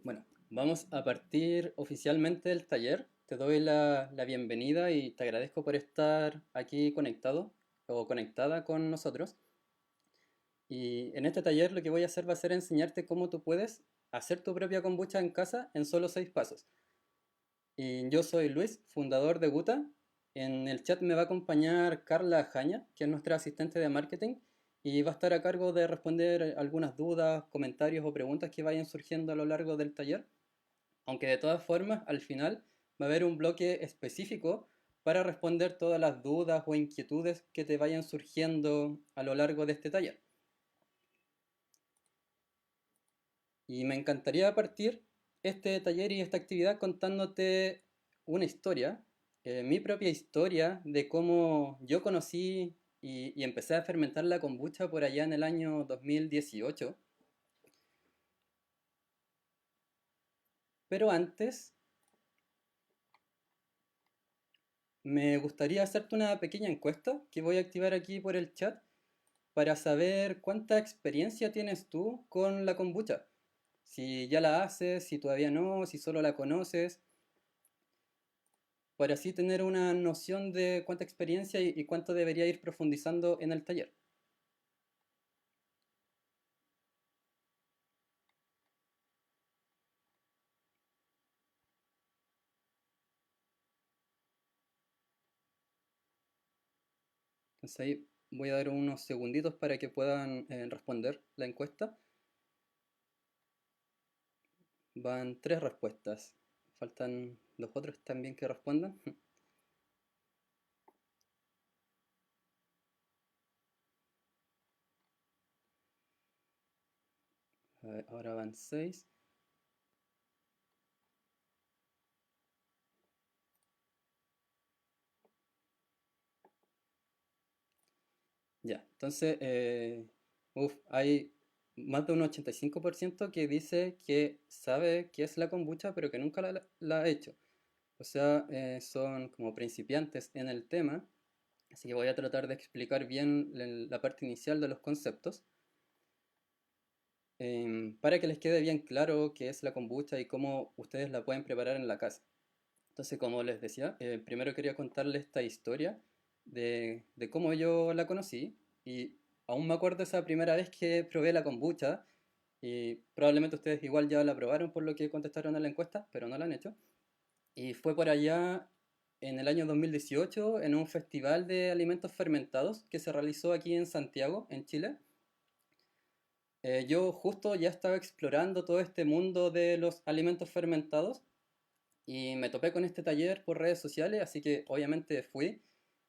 Bueno, vamos a partir oficialmente del taller. Te doy la bienvenida y te agradezco por estar aquí conectado o conectada con nosotros. Y en este taller lo que voy a hacer va a ser enseñarte cómo tú puedes hacer tu propia kombucha en casa en solo 6 pasos. Y yo soy Luis, fundador de Guta. En el chat me va a acompañar Carla Jaña, que es nuestra asistente de marketing, y va a estar a cargo de responder algunas dudas, comentarios o preguntas que vayan surgiendo a lo largo del taller. Aunque de todas formas, al final va a haber un bloque específico para responder todas las dudas o inquietudes que te vayan surgiendo a lo largo de este taller. Y me encantaría partir este taller y esta actividad contándote una historia, mi propia historia de cómo yo conocí y empecé a fermentar la kombucha por allá en el año 2018. Pero antes, me gustaría hacerte una pequeña encuesta que voy a activar aquí por el chat para saber cuánta experiencia tienes tú con la kombucha. Si ya la haces, si todavía no, si solo la conoces, para así tener una noción de cuánta experiencia y cuánto debería ir profundizando en el taller. Entonces ahí voy a dar unos segunditos para que puedan responder la encuesta. Van 3 respuestas. Faltan los otros también que respondan. A ver, ahora van 6. Ya, entonces, hay más de un 85% que dice que sabe qué es la kombucha, pero que nunca la ha hecho. O sea, son como principiantes en el tema, así que voy a tratar de explicar bien la parte inicial de los conceptos, para que les quede bien claro qué es la kombucha y cómo ustedes la pueden preparar en la casa. Entonces, como les decía, primero quería contarles esta historia de cómo yo la conocí y aún me acuerdo esa primera vez que probé la kombucha y probablemente ustedes igual ya la probaron por lo que contestaron en la encuesta, pero no la han hecho. Y fue por allá en el año 2018 en un festival de alimentos fermentados que se realizó aquí en Santiago, en Chile. Yo justo ya estaba explorando todo este mundo de los alimentos fermentados y me topé con este taller por redes sociales, así que obviamente fui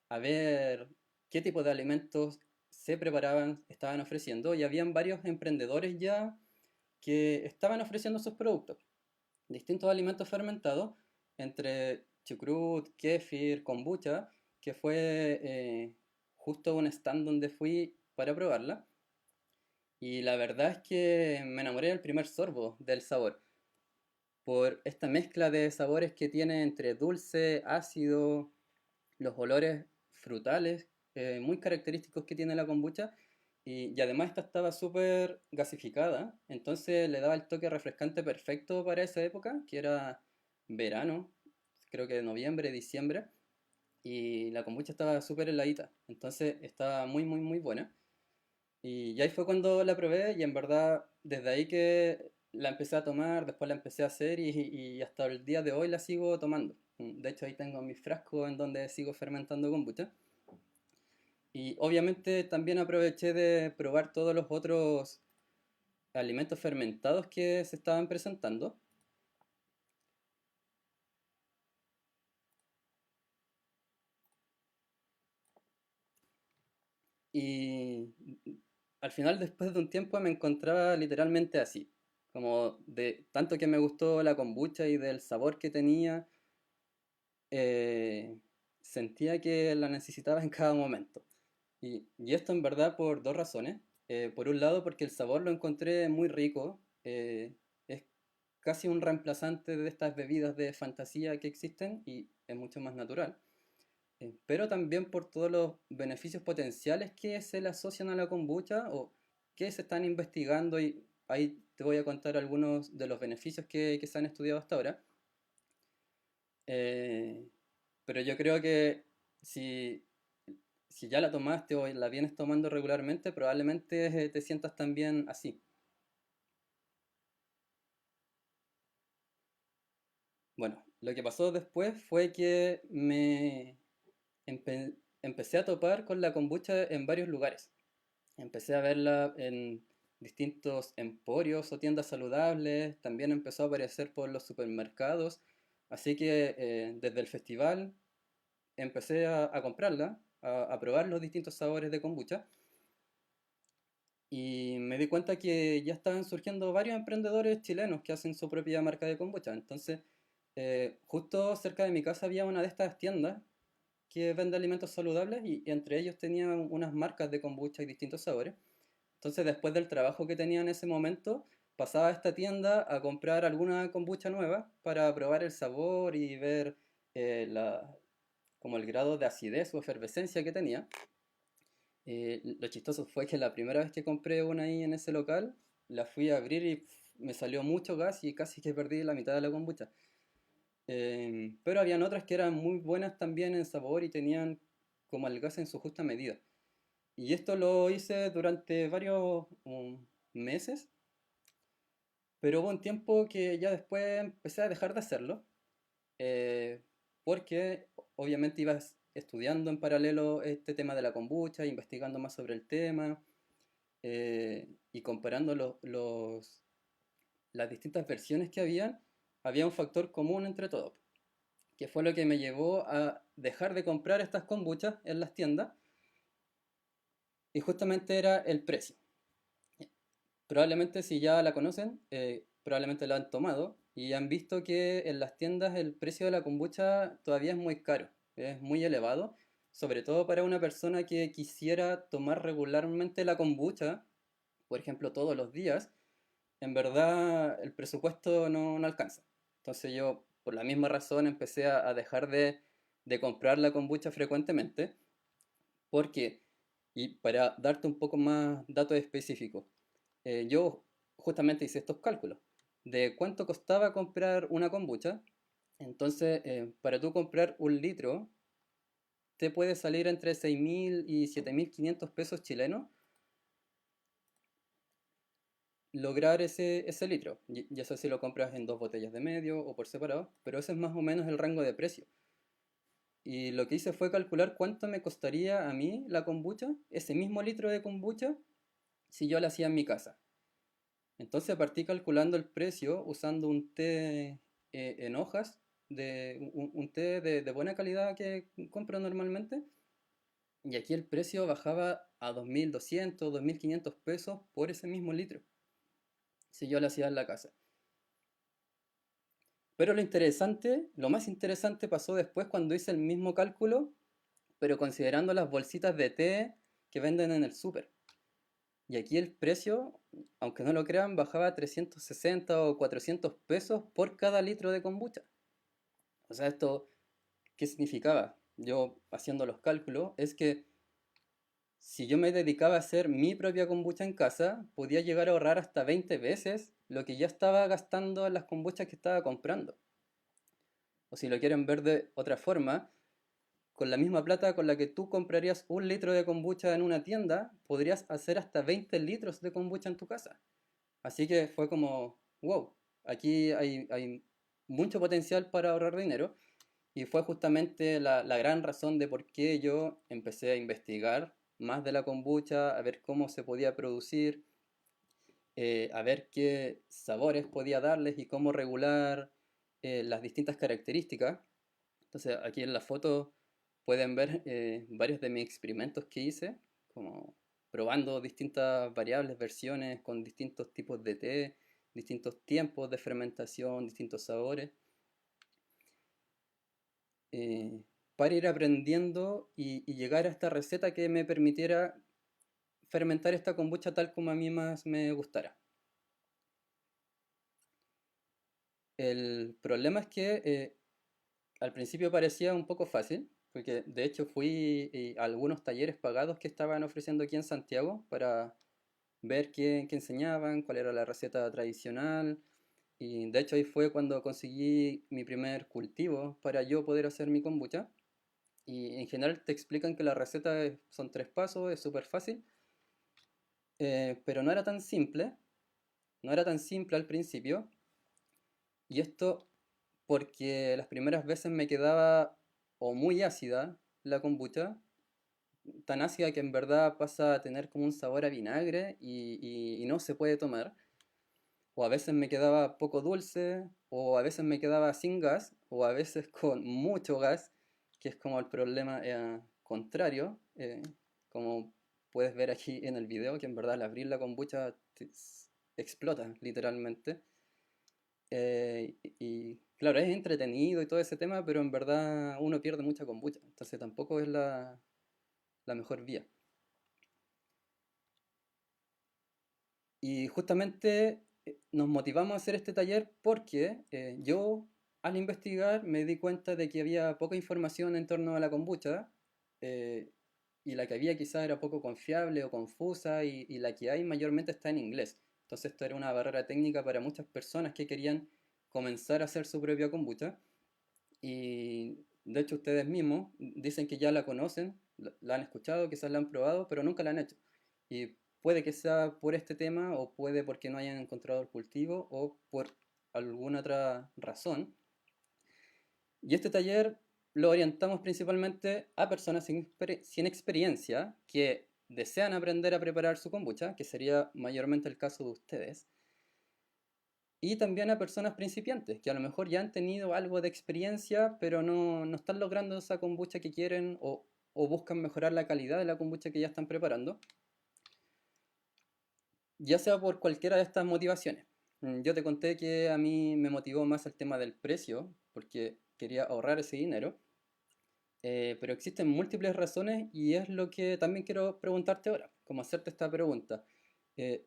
a ver qué tipo de alimentos se preparaban, estaban ofreciendo, y habían varios emprendedores ya que estaban ofreciendo sus productos, distintos alimentos fermentados, entre chucrut, kéfir, kombucha, que fue justo un stand donde fui para probarla. Y la verdad es que me enamoré del primer sorbo del sabor por esta mezcla de sabores que tiene entre dulce, ácido, los olores frutales muy característicos que tiene la kombucha. Y además esta estaba súper gasificada, entonces le daba el toque refrescante perfecto para esa época, que era verano, creo que de noviembre, diciembre, y la kombucha estaba súper heladita, entonces estaba muy, muy, muy buena. Y ahí fue cuando la probé y en verdad desde ahí que la empecé a tomar, después la empecé a hacer y hasta el día de hoy la sigo tomando. De hecho ahí tengo mis frascos en donde sigo fermentando kombucha. Y obviamente también aproveché de probar todos los otros alimentos fermentados que se estaban presentando. Y al final, después de un tiempo, me encontraba literalmente así. Como de tanto que me gustó la kombucha y del sabor que tenía, eh, sentía que la necesitaba en cada momento. Y esto en verdad por dos razones. Por un lado, porque el sabor lo encontré muy rico. Es casi un reemplazante de estas bebidas de fantasía que existen y es mucho más natural. Pero también por todos los beneficios potenciales que se le asocian a la kombucha o que se están investigando y hay te voy a contar algunos de los beneficios que se han estudiado hasta ahora. Eh, pero yo creo que si, si ya la tomaste o la vienes tomando regularmente, probablemente te sientas también así. Bueno, lo que pasó después fue que empecé a topar con la kombucha en varios lugares. Empecé a verla en distintos emporios o tiendas saludables, también empezó a aparecer por los supermercados, así que desde el festival empecé a comprarla, a probar los distintos sabores de kombucha y me di cuenta que ya estaban surgiendo varios emprendedores chilenos que hacen su propia marca de kombucha. Entonces, justo cerca de mi casa había una de estas tiendas que vende alimentos saludables y entre ellos tenían unas marcas de kombucha y distintos sabores. Entonces, después del trabajo que tenía en ese momento, pasaba a esta tienda a comprar alguna kombucha nueva para probar el sabor y ver como el grado de acidez o efervescencia que tenía. Lo chistoso fue que la primera vez que compré una ahí en ese local, la fui a abrir y me salió mucho gas y casi que perdí la mitad de la kombucha. Pero habían otras que eran muy buenas también en sabor y tenían como el gas en su justa medida. Y esto lo hice durante varios meses, pero hubo un tiempo que ya después empecé a dejar de hacerlo, eh, porque obviamente ibas estudiando en paralelo este tema de la kombucha, investigando más sobre el tema y comparando las distintas versiones que había un factor común entre todos, que fue lo que me llevó a dejar de comprar estas kombuchas en las tiendas, y justamente era el precio. Probablemente si ya la conocen, probablemente la han tomado y han visto que en las tiendas el precio de la kombucha todavía es muy caro, es muy elevado, sobre todo para una persona que quisiera tomar regularmente la kombucha, por ejemplo, todos los días. En verdad el presupuesto no alcanza. Entonces yo, por la misma razón, empecé a dejar de comprar la kombucha frecuentemente, porque, y para darte un poco más datos específicos, yo justamente hice estos cálculos de cuánto costaba comprar una kombucha. Entonces, para tú comprar un litro, te puede salir entre 6.000 y 7.500 pesos chilenos lograr ese litro. Ya sé si lo compras en dos botellas de medio o por separado, pero ese es más o menos el rango de precio. Y lo que hice fue calcular cuánto me costaría a mí la kombucha, ese mismo litro de kombucha, si yo la hacía en mi casa. Entonces partí calculando el precio usando un té en hojas, un té de buena calidad que compro normalmente. Y aquí el precio bajaba a 2.200, 2.500 pesos por ese mismo litro, si yo lo hacía en la casa. Pero lo interesante, lo más interesante pasó después cuando hice el mismo cálculo, pero considerando las bolsitas de té que venden en el súper. Y aquí el precio, aunque no lo crean, bajaba a 360 o 400 pesos por cada litro de kombucha. O sea, esto, ¿qué significaba? Yo haciendo los cálculos, es que si yo me dedicaba a hacer mi propia kombucha en casa, podía llegar a ahorrar hasta 20 veces lo que ya estaba gastando en las kombuchas que estaba comprando. O si lo quieren ver de otra forma, con la misma plata con la que tú comprarías un litro de kombucha en una tienda, podrías hacer hasta 20 litros de kombucha en tu casa. Así que fue como, wow, aquí hay mucho potencial para ahorrar dinero. Y fue justamente la gran razón de por qué yo empecé a investigar más de la kombucha, a ver cómo se podía producir, a ver qué sabores podía darles y cómo regular las distintas características. Entonces aquí en la foto pueden ver varios de mis experimentos que hice, como probando distintas variables, versiones con distintos tipos de té, distintos tiempos de fermentación, distintos sabores, eh, para ir aprendiendo y llegar a esta receta que me permitiera fermentar esta kombucha tal como a mí más me gustara. El problema es que al principio parecía un poco fácil, porque de hecho fui a algunos talleres pagados que estaban ofreciendo aquí en Santiago para ver qué enseñaban, cuál era la receta tradicional. Y de hecho ahí fue cuando conseguí mi primer cultivo para yo poder hacer mi kombucha. Y en general te explican que la receta son 3 pasos, es súper fácil, pero no era tan simple, no era tan simple al principio. Y esto porque las primeras veces me quedaba o muy ácida la kombucha, tan ácida que en verdad pasa a tener como un sabor a vinagre y no se puede tomar. O a veces me quedaba poco dulce, o a veces me quedaba sin gas, o a veces con mucho gas, que es como el problema contrario, como puedes ver aquí en el video, que en verdad al abrir la kombucha explota literalmente. Y claro, es entretenido y todo ese tema, pero en verdad uno pierde mucha kombucha, entonces tampoco es la mejor vía. Y justamente nos motivamos a hacer este taller porque yo al investigar me di cuenta de que había poca información en torno a la kombucha, eh, y la que había quizás era poco confiable o confusa y la que hay mayormente está en inglés. Entonces esto era una barrera técnica para muchas personas que querían comenzar a hacer su propia kombucha. Y de hecho ustedes mismos dicen que ya la conocen, la han escuchado, quizás la han probado, pero nunca la han hecho. Y puede que sea por este tema o puede porque no hayan encontrado el cultivo o por alguna otra razón. Y este taller lo orientamos principalmente a personas sin experiencia que desean aprender a preparar su kombucha, que sería mayormente el caso de ustedes. Y también a personas principiantes, que a lo mejor ya han tenido algo de experiencia, pero no están logrando esa kombucha que quieren o buscan mejorar la calidad de la kombucha que ya están preparando, ya sea por cualquiera de estas motivaciones. Yo te conté que a mí me motivó más el tema del precio, porque quería ahorrar ese dinero, pero existen múltiples razones y es lo que también quiero preguntarte ahora, como hacerte esta pregunta.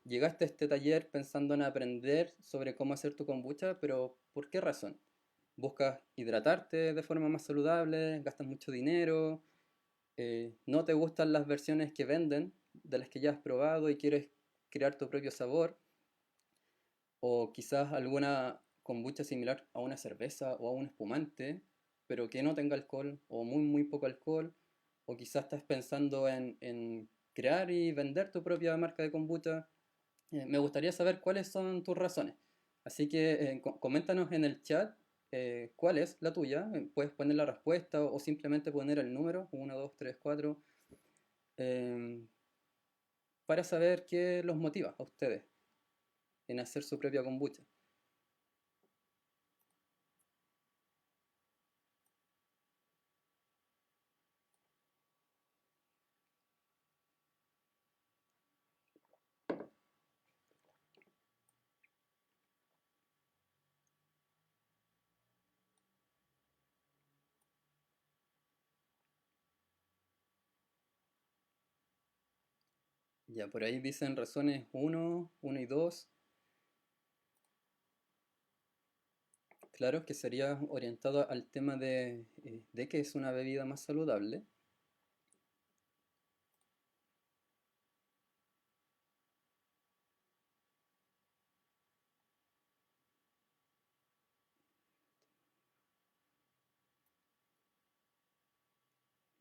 Llegaste a este taller pensando en aprender sobre cómo hacer tu kombucha, pero ¿por qué razón? ¿Buscas hidratarte de forma más saludable? ¿Gastas mucho dinero? ¿No te gustan las versiones que venden, de las que ya has probado y quieres crear tu propio sabor? ¿O quizás alguna kombucha similar a una cerveza o a un espumante, pero que no tenga alcohol o muy poco alcohol? ¿O quizás estás pensando en crear y vender tu propia marca de kombucha? Me gustaría saber cuáles son tus razones. Así que coméntanos en el chat cuál es la tuya. Puedes poner la respuesta o simplemente poner el número, 1, 2, 3, 4, em, para saber qué los motiva a ustedes en hacer su propia kombucha. Ya, por ahí dicen razones 1 y 2. Claro que sería orientado al tema de que es una bebida más saludable.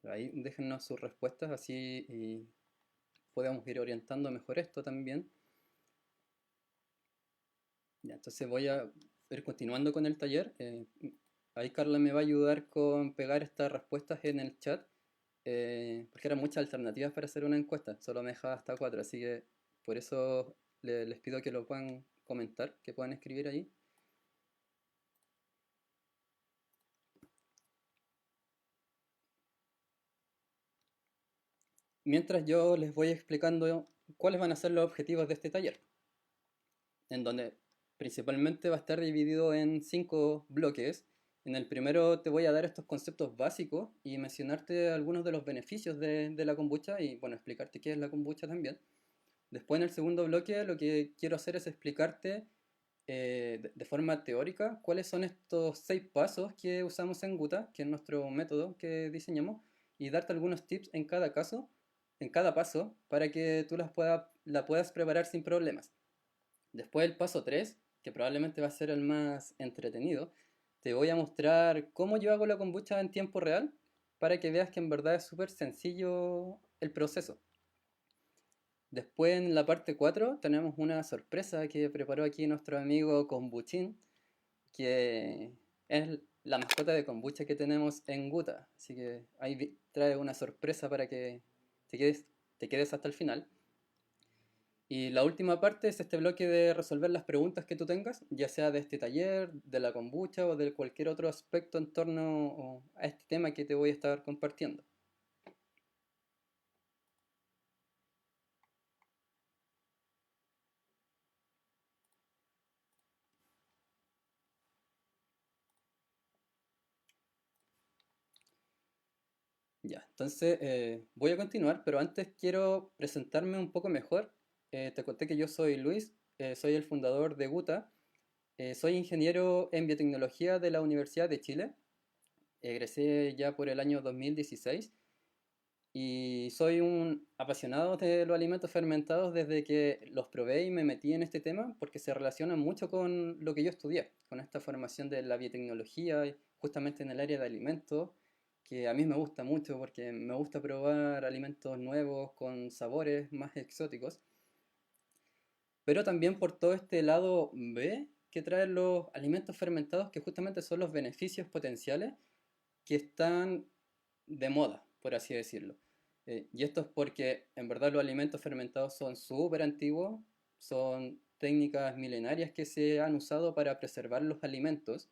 Ahí déjennos sus respuestas, así y podemos ir orientando mejor esto también. Ya, entonces voy a ir continuando con el taller. Ahí Carla me va a ayudar con pegar estas respuestas en el chat, porque eran muchas alternativas para hacer una encuesta, solo me dejaba hasta 4, así que por eso les pido que lo puedan comentar, que puedan escribir ahí. Mientras yo les voy explicando cuáles van a ser los objetivos de este taller, en donde principalmente va a estar dividido en 5 bloques. En el primero te voy a dar estos conceptos básicos y mencionarte algunos de los beneficios de la kombucha y bueno, explicarte qué es la kombucha también. Después en el segundo bloque lo que quiero hacer es explicarte de forma teórica cuáles son estos 6 pasos que usamos en Guta, que es nuestro método que diseñamos, y darte algunos tips en cada caso en cada paso para que tú la puedas preparar sin problemas. Después el paso 3, que probablemente va a ser el más entretenido, te voy a mostrar cómo yo hago la kombucha en tiempo real para que veas que en verdad es súper sencillo el proceso. Después en la parte 4 tenemos una sorpresa que preparó aquí nuestro amigo Kombuchin, que es la mascota de kombucha que tenemos en Guta. Así que ahí trae una sorpresa para que te quedes, te quedes hasta el final. Y la última parte es este bloque de resolver las preguntas que tú tengas, ya sea de este taller, de la kombucha o de cualquier otro aspecto en torno a este tema que te voy a estar compartiendo. Ya, entonces voy a continuar, pero antes quiero presentarme un poco mejor. Te conté que yo soy Luis, soy el fundador de Guta, soy ingeniero en biotecnología de la Universidad de Chile, egresé ya por el año 2016 y soy un apasionado de los alimentos fermentados desde que los probé y me metí en este tema porque se relacionan mucho con lo que yo estudié, con esta formación de la biotecnología, y justamente en el área de alimentos, que a mí me gusta mucho porque me gusta probar alimentos nuevos con sabores más exóticos, pero también por todo este lado B que traen los alimentos fermentados, que justamente son los beneficios potenciales que están de moda, por así decirlo. Y esto es porque en verdad los alimentos fermentados son súper antiguos, son técnicas milenarias que se han usado para preservar los alimentos,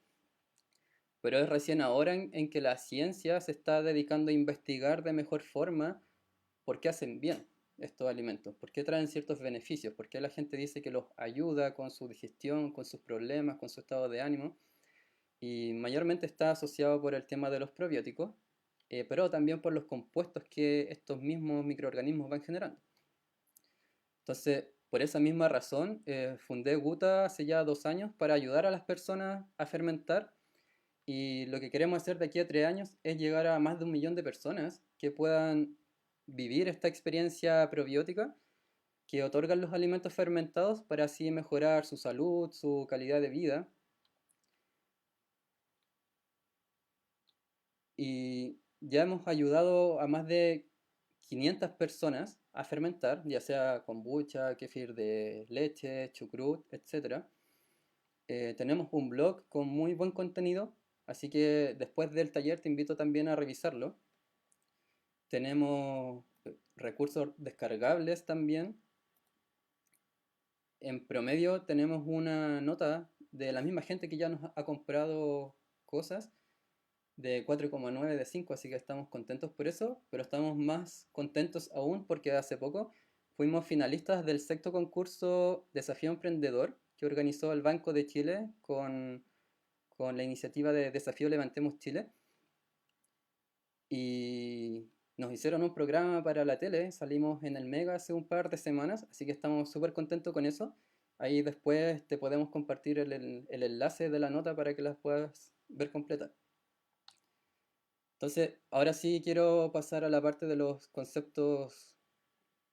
pero es recién ahora en que la ciencia se está dedicando a investigar de mejor forma por qué hacen bien estos alimentos, por qué traen ciertos beneficios, por qué la gente dice que los ayuda con su digestión, con sus problemas, con su estado de ánimo, y mayormente está asociado por el tema de los probióticos, pero también por los compuestos que estos mismos microorganismos van generando. Entonces, por esa misma razón, fundé Guta hace ya 2 años para ayudar a las personas a fermentar, y lo que queremos hacer de aquí a 3 años es llegar a más de 1 millón de personas que puedan vivir esta experiencia probiótica que otorgan los alimentos fermentados para así mejorar su salud, su calidad de vida. Y ya hemos ayudado a más de 500 personas a fermentar, ya sea kombucha, kefir de leche, chucrut, etcétera. Tenemos un blog con muy buen contenido, así que después del taller te invito también a revisarlo. Tenemos recursos descargables también. En promedio tenemos una nota de la misma gente que ya nos ha comprado cosas de 4,9 de 5, así que estamos contentos por eso, pero estamos más contentos aún porque hace poco fuimos finalistas del sexto concurso Desafío Emprendedor que organizó el Banco de Chile con la iniciativa de Desafío Levantemos Chile, y nos hicieron un programa para la tele, salimos en el Mega hace un par de semanas, así que estamos súper contentos con eso. Ahí después te podemos compartir el enlace de la nota para que las puedas ver completa. Entonces, ahora sí quiero pasar a la parte de los conceptos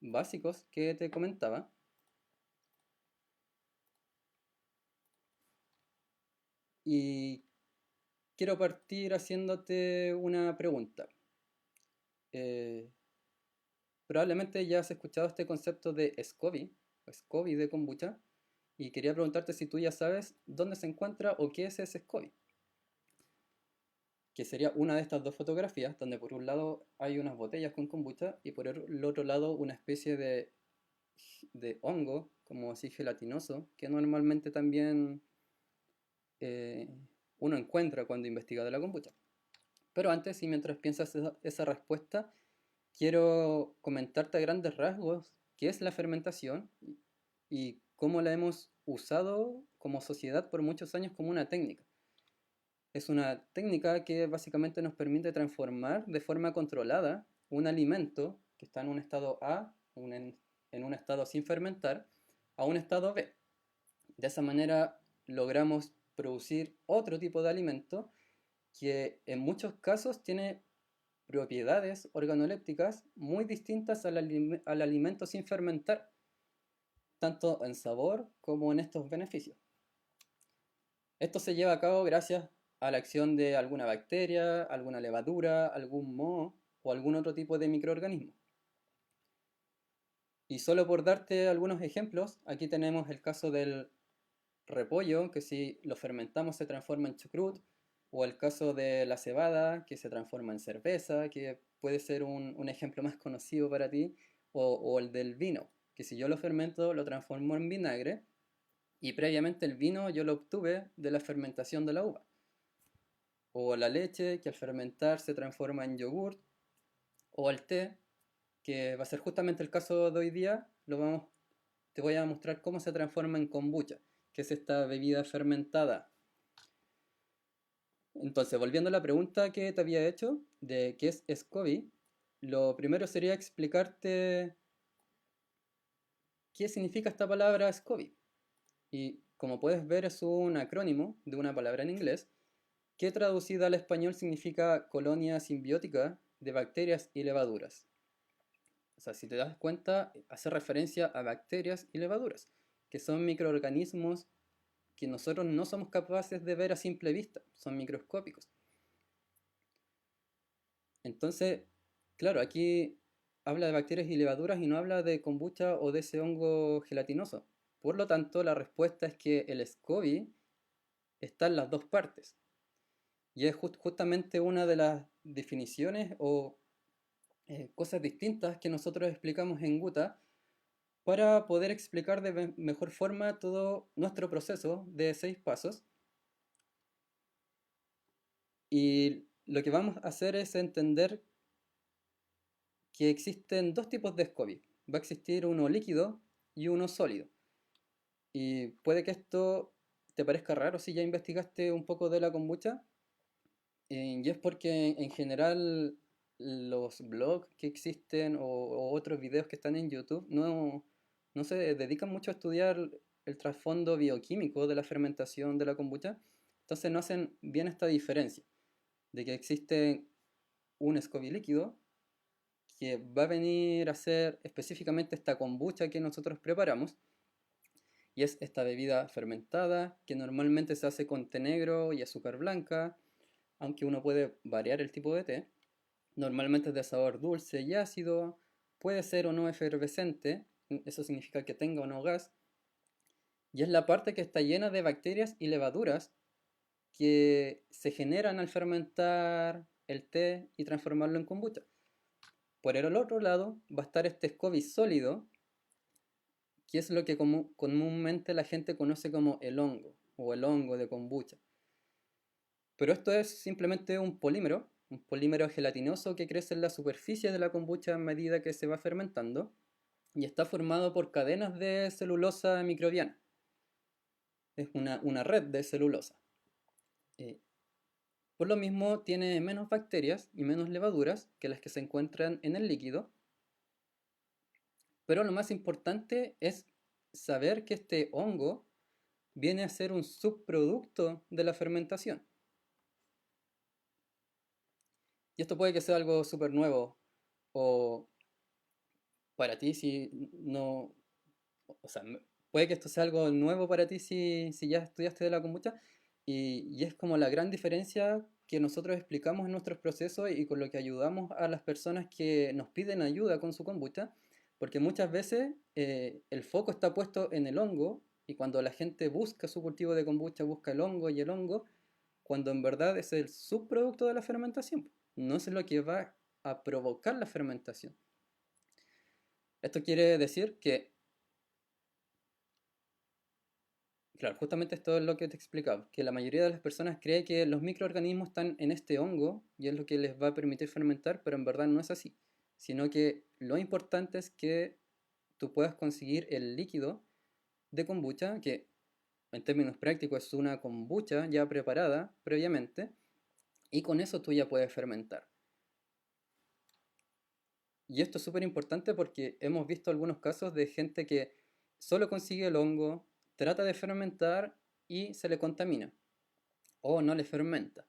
básicos que te comentaba. Y quiero partir haciéndote una pregunta. Eh, Probablemente ya has escuchado este concepto de SCOBY, o SCOBY de kombucha, y quería preguntarte si tú ya sabes dónde se encuentra o qué es ese SCOBY, que sería una de estas dos fotografías, donde por un lado hay unas botellas con kombucha y por el otro lado una especie de hongo, como así gelatinoso, que normalmente también eh, uno encuentra cuando investiga de la kombucha. Pero antes, y mientras piensas esa respuesta, quiero comentarte a grandes rasgos qué es la fermentación y cómo la hemos usado como sociedad por muchos años como una técnica. Es una técnica que básicamente nos permite transformar de forma controlada un alimento que está en un estado A, en un estado sin fermentar, a un estado B. De esa manera logramos producir otro tipo de alimento que en muchos casos tiene propiedades organolépticas muy distintas al alimento sin fermentar, tanto en sabor como en estos beneficios. Esto se lleva a cabo gracias a la acción de alguna bacteria, alguna levadura, algún moho o algún otro tipo de microorganismo. Y solo por darte algunos ejemplos, aquí tenemos el caso del repollo, que si lo fermentamos se transforma en chucrut, o el caso de la cebada, que se transforma en cerveza, que puede ser un ejemplo más conocido para ti, o el del vino, que si yo lo fermento lo transformo en vinagre, y previamente el vino yo lo obtuve de la fermentación de la uva. O la leche, que al fermentar se transforma en yogurt, o el té, que va a ser justamente el caso de hoy día, te voy a mostrar cómo se transforma en kombucha, que es esta bebida fermentada. Entonces, volviendo a la pregunta que te había hecho de qué es SCOBY, lo primero sería explicarte qué significa esta palabra SCOBY. Y como puedes ver es un acrónimo de una palabra en inglés que traducida al español significa colonia simbiótica de bacterias y levaduras. O sea, si te das cuenta, hace referencia a bacterias y levaduras, que son microorganismos que nosotros no somos capaces de ver a simple vista, son microscópicos. Entonces, claro, aquí habla de bacterias y levaduras y no habla de kombucha o de ese hongo gelatinoso. Por lo tanto, la respuesta es que el SCOBY está en las dos partes. Y es justamente una de las definiciones o cosas distintas que nosotros explicamos en Guta para poder explicar de mejor forma todo nuestro proceso de 6 pasos. Y lo que vamos a hacer es entender que existen dos tipos de SCOBY. Va a existir uno líquido y uno sólido. Y puede que esto te parezca raro si ya investigaste un poco de la kombucha. Y es porque en general los blogs que existen o otros videos que están en YouTube no se dedican mucho a estudiar el trasfondo bioquímico de la fermentación de la kombucha. Entonces no hacen bien esta diferencia de que existe un SCOBY líquido que va a venir a ser específicamente esta kombucha que nosotros preparamos. Y es esta bebida fermentada que normalmente se hace con té negro y azúcar blanca, aunque uno puede variar el tipo de té. Normalmente es de sabor dulce y ácido, puede ser o no efervescente, eso significa que tenga o no gas, y es la parte que está llena de bacterias y levaduras que se generan al fermentar el té y transformarlo en kombucha. Por el otro lado va a estar este SCOBY sólido, que es lo que comúnmente la gente conoce como el hongo o el hongo de kombucha. Pero esto es simplemente un polímero gelatinoso que crece en la superficie de la kombucha a medida que se va fermentando y está formado por cadenas de celulosa microbiana. Es una red de celulosa. Eh, por lo mismo tiene menos bacterias y menos levaduras que las que se encuentran en el líquido, pero lo más importante es saber que este hongo viene a ser un subproducto de la fermentación. Y esto puede que sea algo súper nuevo o para ti si no, o sea, puede que esto sea algo nuevo para ti si ya estudiaste de la kombucha y es como la gran diferencia que nosotros explicamos en nuestros procesos y con lo que ayudamos a las personas que nos piden ayuda con su kombucha, porque muchas veces el foco está puesto en el hongo y cuando la gente busca su cultivo de kombucha busca el hongo y el hongo, cuando en verdad es el subproducto de la fermentación, no es lo que va a provocar la fermentación. Esto quiere decir que, claro, justamente esto es lo que te explicaba, que la mayoría de las personas cree que los microorganismos están en este hongo y es lo que les va a permitir fermentar, pero en verdad no es así, sino que lo importante es que tú puedas conseguir el líquido de kombucha, que en términos prácticos es una kombucha ya preparada previamente, y con eso tú ya puedes fermentar. Y esto es súper importante porque hemos visto algunos casos de gente que solo consigue el hongo, trata de fermentar y se le contamina o no le fermenta.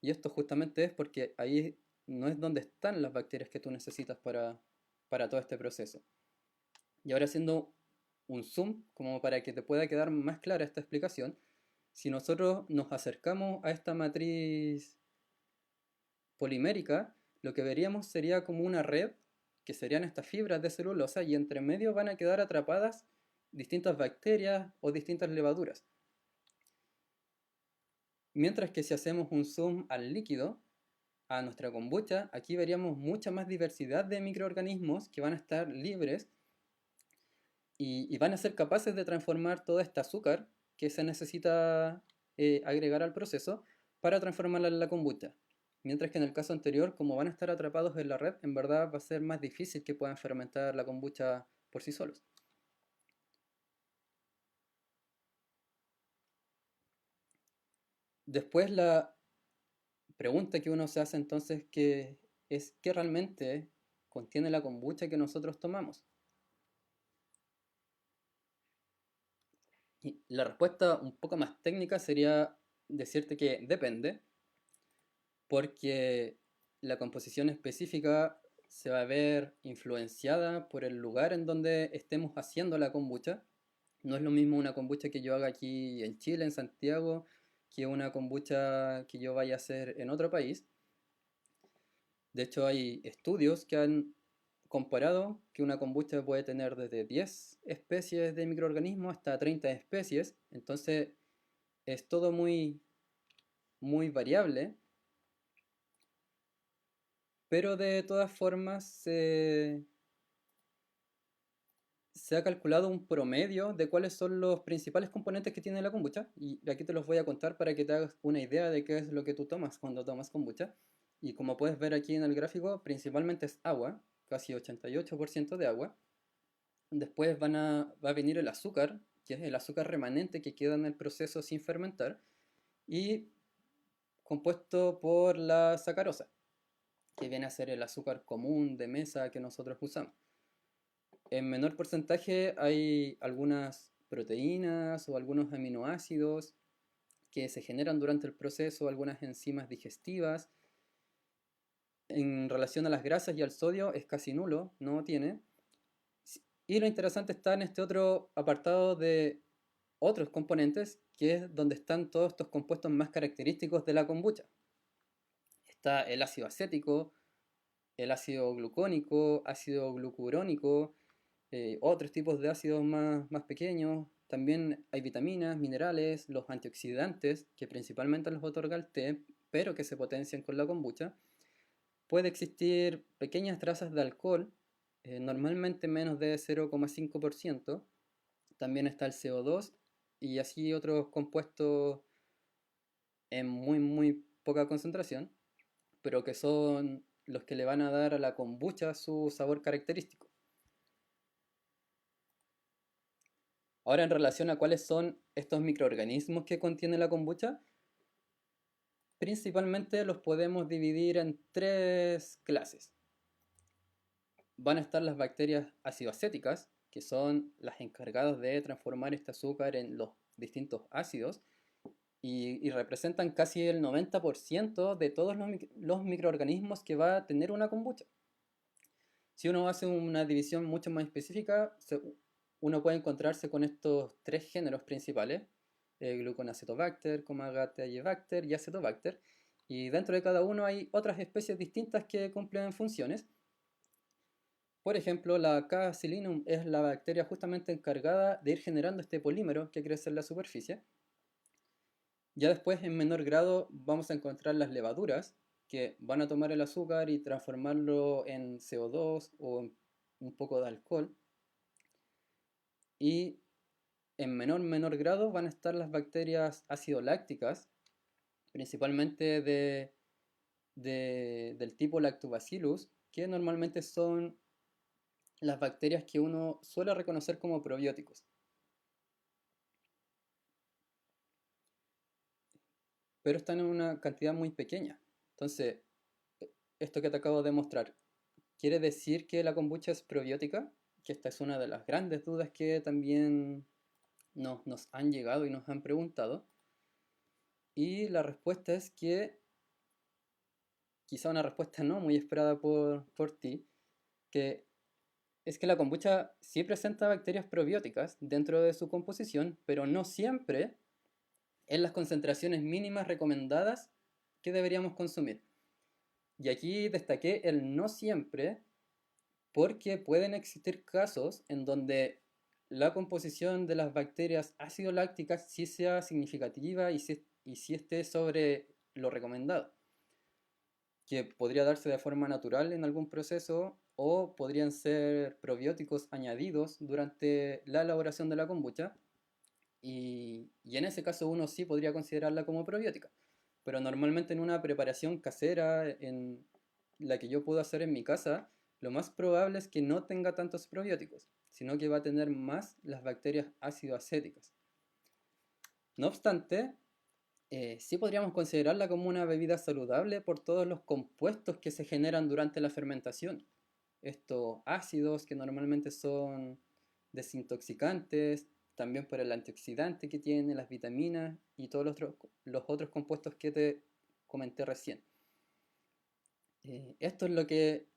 Y esto justamente es porque ahí no es donde están las bacterias que tú necesitas para todo este proceso. Y ahora haciendo un zoom, como para que te pueda quedar más clara esta explicación, si nosotros nos acercamos a esta matriz polimérica, lo que veríamos sería como una red, que serían estas fibras de celulosa, y entre medio van a quedar atrapadas distintas bacterias o distintas levaduras. Mientras que si hacemos un zoom al líquido, a nuestra kombucha, aquí veríamos mucha más diversidad de microorganismos que van a estar libres y van a ser capaces de transformar todo este azúcar que se necesita agregar al proceso para transformarla en la kombucha. Mientras que en el caso anterior, como van a estar atrapados en la red, en verdad va a ser más difícil que puedan fermentar la kombucha por sí solos. Después la pregunta que uno se hace entonces que es ¿qué realmente contiene la kombucha que nosotros tomamos? Y la respuesta un poco más técnica sería decirte que depende, porque la composición específica se va a ver influenciada por el lugar en donde estemos haciendo la kombucha. No es lo mismo una kombucha que yo haga aquí en Chile, en Santiago, que una kombucha que yo vaya a hacer en otro país. De hecho, hay estudios que han comparado que una kombucha puede tener desde 10 especies de microorganismos hasta 30 especies. Entonces, es todo muy variable, pero de todas formas se ha calculado un promedio de cuáles son los principales componentes que tiene la kombucha, y aquí te los voy a contar para que te hagas una idea de qué es lo que tú tomas cuando tomas kombucha. Y como puedes ver aquí en el gráfico, principalmente es agua, casi 88% de agua. Después va a venir el azúcar, que es el azúcar remanente que queda en el proceso sin fermentar, y compuesto por la sacarosa, que viene a ser el azúcar común de mesa que nosotros usamos. En menor porcentaje hay algunas proteínas o algunos aminoácidos que se generan durante el proceso, algunas enzimas digestivas. En relación a las grasas y al sodio es casi nulo, no tiene. Y lo interesante está en este otro apartado de otros componentes, que es donde están todos estos compuestos más característicos de la kombucha. Está el ácido acético, el ácido glucónico, ácido glucurónico, otros tipos de ácidos más pequeños. También hay vitaminas, minerales, los antioxidantes, que principalmente los otorga el té, pero que se potencian con la kombucha. Puede existir pequeñas trazas de alcohol, normalmente menos de 0,5%. También está el CO2 y así otros compuestos en muy poca concentración, pero que son los que le van a dar a la kombucha su sabor característico. Ahora, en relación a cuáles son estos microorganismos que contiene la kombucha, principalmente los podemos dividir en tres clases. Van a estar las bacterias ácido-acéticas, que son las encargadas de transformar este azúcar en los distintos ácidos y representan casi el 90% de todos los microorganismos que va a tener una kombucha. Si uno hace una división mucho más específica, uno puede encontrarse con estos tres géneros principales, Gluconacetobacter, Comagallebacter y Acetobacter, y dentro de cada uno hay otras especies distintas que cumplen funciones. Por ejemplo, la K. silinum es la bacteria justamente encargada de ir generando este polímero que crece en la superficie. Ya después, en menor grado, vamos a encontrar las levaduras, que van a tomar el azúcar y transformarlo en CO2 o en un poco de alcohol. Y en menor grado van a estar las bacterias ácido-lácticas, principalmente del tipo Lactobacillus, que normalmente son las bacterias que uno suele reconocer como probióticos. Pero están en una cantidad muy pequeña. Entonces, esto que te acabo de mostrar, ¿quiere decir que la kombucha es probiótica? Que esta es una de las grandes dudas que también nos han llegado y nos han preguntado. Y la respuesta es que quizá una respuesta no muy esperada por ti, que es que la kombucha sí presenta bacterias probióticas dentro de su composición, pero no siempre en las concentraciones mínimas recomendadas que deberíamos consumir. Y aquí destaqué el no siempre porque pueden existir casos en donde la composición de las bacterias ácido lácticas sí sea significativa y sí esté sobre lo recomendado, que podría darse de forma natural en algún proceso o podrían ser probióticos añadidos durante la elaboración de la kombucha y en ese caso uno sí podría considerarla como probiótica. Pero normalmente en una preparación casera, en la que yo puedo hacer en mi casa, lo más probable es que no tenga tantos probióticos, sino que va a tener más las bacterias ácido-acéticas. No obstante, sí podríamos considerarla como una bebida saludable por todos los compuestos que se generan durante la fermentación. Estos ácidos que normalmente son desintoxicantes, también por el antioxidante que tiene, las vitaminas y todos los otros compuestos que te comenté recién. Esto es lo que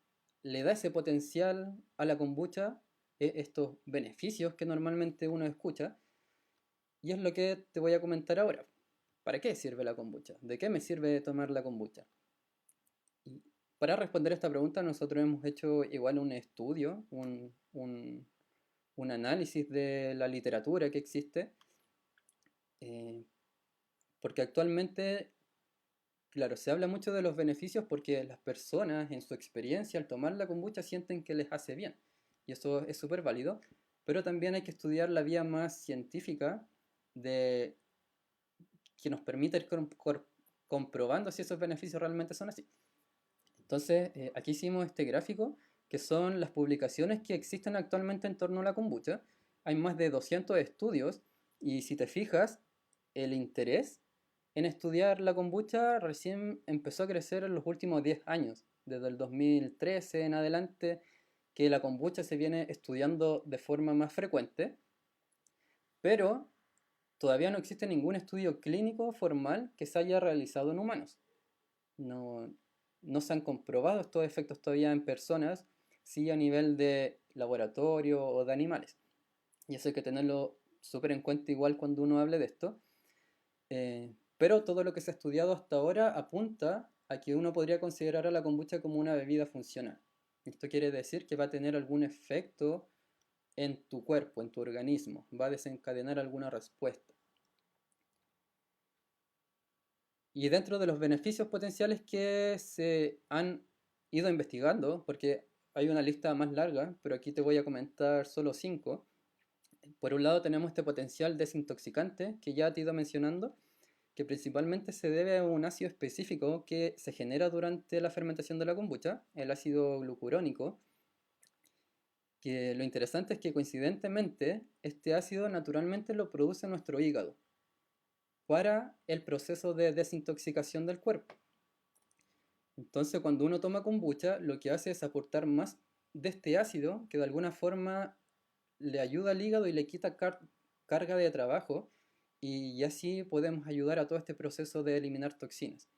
le da ese potencial a la kombucha, estos beneficios que normalmente uno escucha, y es lo que te voy a comentar ahora. ¿Para qué sirve la kombucha? ¿De qué me sirve tomar la kombucha? Y para responder esta pregunta nosotros hemos hecho igual un estudio, un análisis de la literatura que existe, eh, porque actualmente, claro, se habla mucho de los beneficios porque las personas en su experiencia al tomar la kombucha sienten que les hace bien, y eso es súper válido, pero también hay que estudiar la vía más científica de que nos permite ir comprobando si esos beneficios realmente son así. Entonces, aquí hicimos este gráfico, que son las publicaciones que existen actualmente en torno a la kombucha. Hay más de 200 estudios y si te fijas, el interés en estudiar la kombucha recién empezó a crecer en los últimos 10 años, desde el 2013 en adelante, que la kombucha se viene estudiando de forma más frecuente, pero todavía no existe ningún estudio clínico formal que se haya realizado en humanos. No, no se han comprobado estos efectos todavía en personas, sí a nivel de laboratorio o de animales. Y eso hay que tenerlo súper en cuenta igual cuando uno hable de esto. Pero todo lo que se ha estudiado hasta ahora apunta a que uno podría considerar a la kombucha como una bebida funcional. Esto quiere decir que va a tener algún efecto en tu cuerpo, en tu organismo, va a desencadenar alguna respuesta. Y dentro de los beneficios potenciales que se han ido investigando, porque hay una lista más larga, pero aquí te voy a comentar solo 5. Por un lado tenemos este potencial desintoxicante que ya te he ido mencionando, que principalmente se debe a un ácido específico que se genera durante la fermentación de la kombucha, el ácido glucurónico, que lo interesante es que coincidentemente este ácido naturalmente lo produce nuestro hígado para el proceso de desintoxicación del cuerpo. Entonces, cuando uno toma kombucha, lo que hace es aportar más de este ácido que de alguna forma le ayuda al hígado y le quita carga de trabajo y así podemos ayudar a todo este proceso de eliminar toxinas.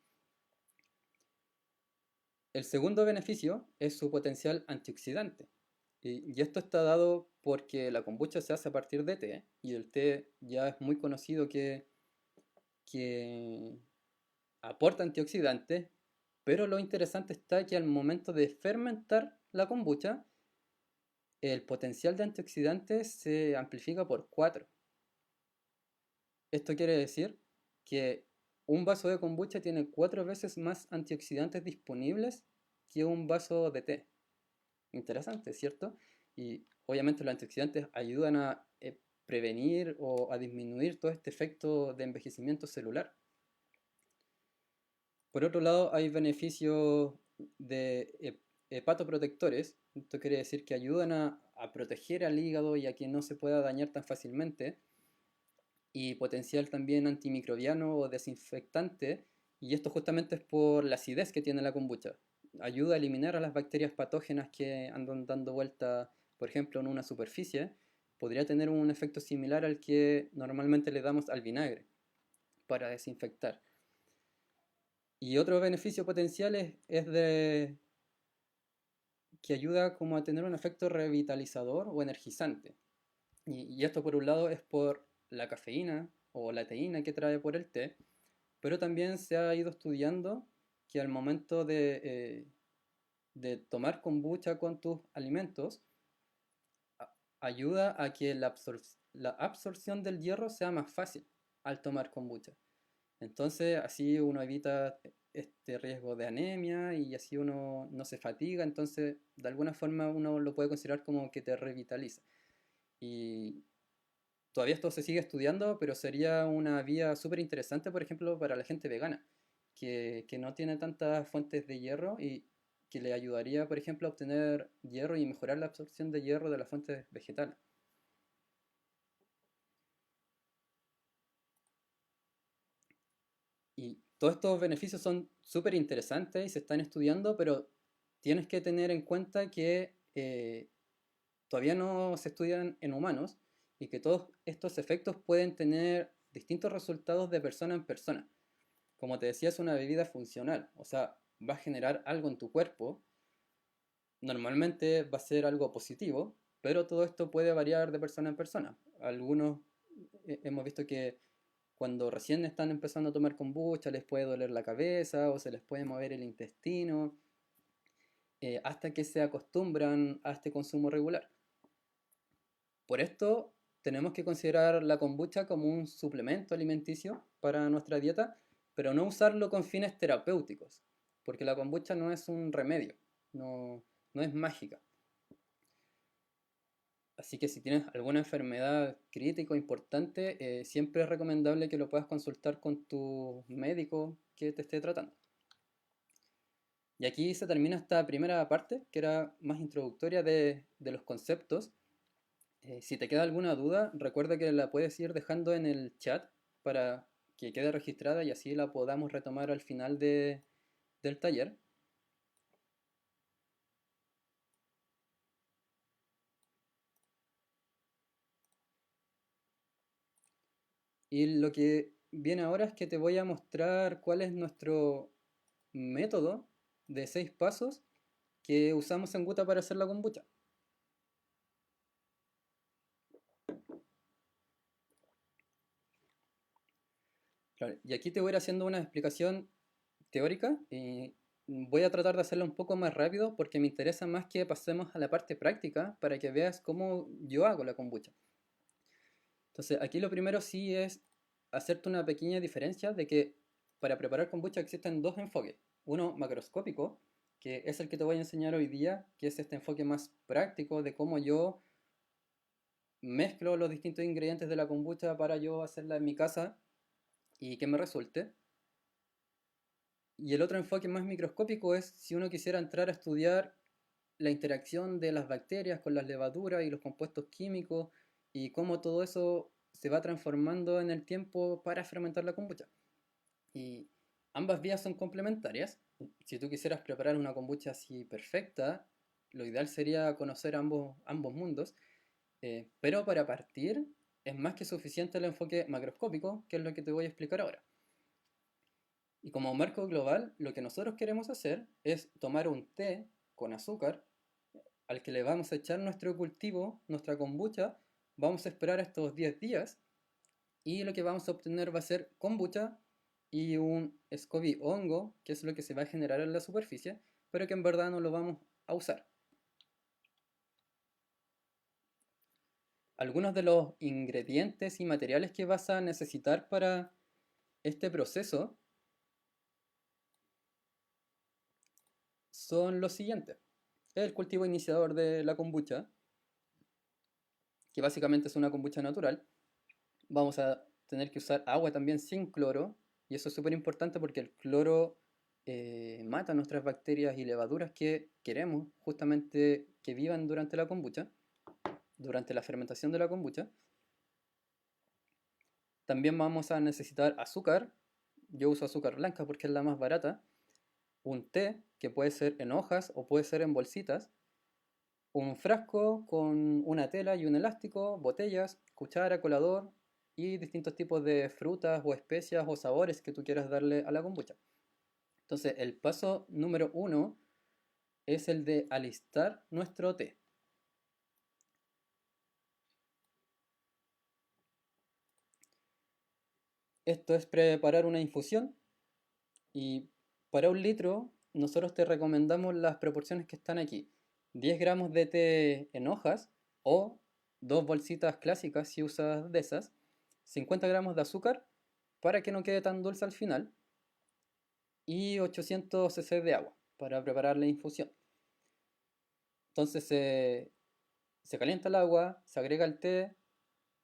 El segundo beneficio es su potencial antioxidante. Y esto está dado porque la kombucha se hace a partir de té y el té ya es muy conocido que aporta antioxidantes, pero lo interesante está que al momento de fermentar la kombucha, el potencial de antioxidantes se amplifica por 4. Esto quiere decir que un vaso de kombucha tiene 4 veces más antioxidantes disponibles que un vaso de té. Interesante, ¿cierto? Y obviamente los antioxidantes ayudan a prevenir o a disminuir todo este efecto de envejecimiento celular. Por otro lado, hay beneficios de hepatoprotectores. Esto quiere decir que ayudan a proteger al hígado y a que no se pueda dañar tan fácilmente. Y potencial también antimicrobiano o desinfectante. Y esto justamente es por la acidez que tiene la kombucha. Ayuda a eliminar a las bacterias patógenas que andan dando vuelta, por ejemplo, en una superficie. Podría tener un efecto similar al que normalmente le damos al vinagre para desinfectar. Y otro beneficio potencial es de que ayuda como a tener un efecto revitalizador o energizante. Y esto por un lado es por la cafeína o la teína que trae por el té, pero también se ha ido estudiando que al momento de tomar kombucha con tus alimentos, ayuda a que la absorción del hierro sea más fácil al tomar kombucha. Entonces así uno evita este riesgo de anemia y así uno no se fatiga, entonces de alguna forma uno lo puede considerar como que te revitaliza. Y todavía esto se sigue estudiando, pero sería una vía súper interesante, por ejemplo, para la gente vegana, que no tiene tantas fuentes de hierro y que le ayudaría, por ejemplo, a obtener hierro y mejorar la absorción de hierro de las fuentes vegetales. Y todos estos beneficios son súper interesantes y se están estudiando, pero tienes que tener en cuenta que todavía no se estudian en humanos y que todos estos efectos pueden tener distintos resultados de persona en persona. Como te decía, es una bebida funcional, o sea, va a generar algo en tu cuerpo, normalmente va a ser algo positivo, pero todo esto puede variar de persona en persona. Algunos hemos visto que cuando recién están empezando a tomar kombucha les puede doler la cabeza o se les puede mover el intestino, hasta que se acostumbran a este consumo regular. Por esto tenemos que considerar la kombucha como un suplemento alimenticio para nuestra dieta, pero no usarlo con fines terapéuticos, porque la kombucha no es un remedio, no es mágica. Así que si tienes alguna enfermedad crítica o importante, siempre es recomendable que lo puedas consultar con tu médico que te esté tratando. Y aquí se termina esta primera parte, que era más introductoria de los conceptos. Si te queda alguna duda, recuerda que la puedes ir dejando en el chat para que quede registrada y así la podamos retomar al final del taller. Y lo que viene ahora es que te voy a mostrar cuál es nuestro método de 6 pasos que usamos en Guta para hacer la kombucha. Claro, y aquí te voy a ir haciendo una explicación teórica y voy a tratar de hacerlo un poco más rápido porque me interesa más que pasemos a la parte práctica para que veas cómo yo hago la kombucha. Entonces, aquí lo primero sí es hacerte una pequeña diferencia de que para preparar kombucha existen dos enfoques. Uno macroscópico, que es el que te voy a enseñar hoy día, que es este enfoque más práctico de cómo yo mezclo los distintos ingredientes de la kombucha para yo hacerla en mi casa y que me resulte. Y el otro enfoque más microscópico es si uno quisiera entrar a estudiar la interacción de las bacterias con las levaduras y los compuestos químicos y cómo todo eso se va transformando en el tiempo para fermentar la kombucha. Y ambas vías son complementarias. Si tú quisieras preparar una kombucha así perfecta, lo ideal sería conocer ambos mundos, pero para partir es más que suficiente el enfoque macroscópico, que es lo que te voy a explicar ahora. Y como marco global, lo que nosotros queremos hacer es tomar un té con azúcar al que le vamos a echar nuestro cultivo, nuestra kombucha, vamos a esperar estos 10 días y lo que vamos a obtener va a ser kombucha y un SCOBY hongo, que es lo que se va a generar en la superficie, pero que en verdad no lo vamos a usar. Algunos de los ingredientes y materiales que vas a necesitar para este proceso son los siguientes. El cultivo iniciador de la kombucha, que básicamente es una kombucha natural. Vamos a tener que usar agua también sin cloro, y eso es súper importante porque el cloro mata nuestras bacterias y levaduras que queremos justamente que vivan durante la kombucha, durante la fermentación de la kombucha. También vamos a necesitar azúcar, yo uso azúcar blanca porque es la más barata, un té que puede ser en hojas o puede ser en bolsitas, un frasco con una tela y un elástico, botellas, cuchara, colador y distintos tipos de frutas o especias o sabores que tú quieras darle a la kombucha. Entonces, el paso número 1 es el de alistar nuestro té. Esto es preparar una infusión y para 1 litro nosotros te recomendamos las proporciones que están aquí. 10 gramos de té en hojas o 2 bolsitas clásicas si usas de esas. 50 gramos de azúcar para que no quede tan dulce al final. Y 800 cc de agua para preparar la infusión. Entonces se calienta el agua, se agrega el té,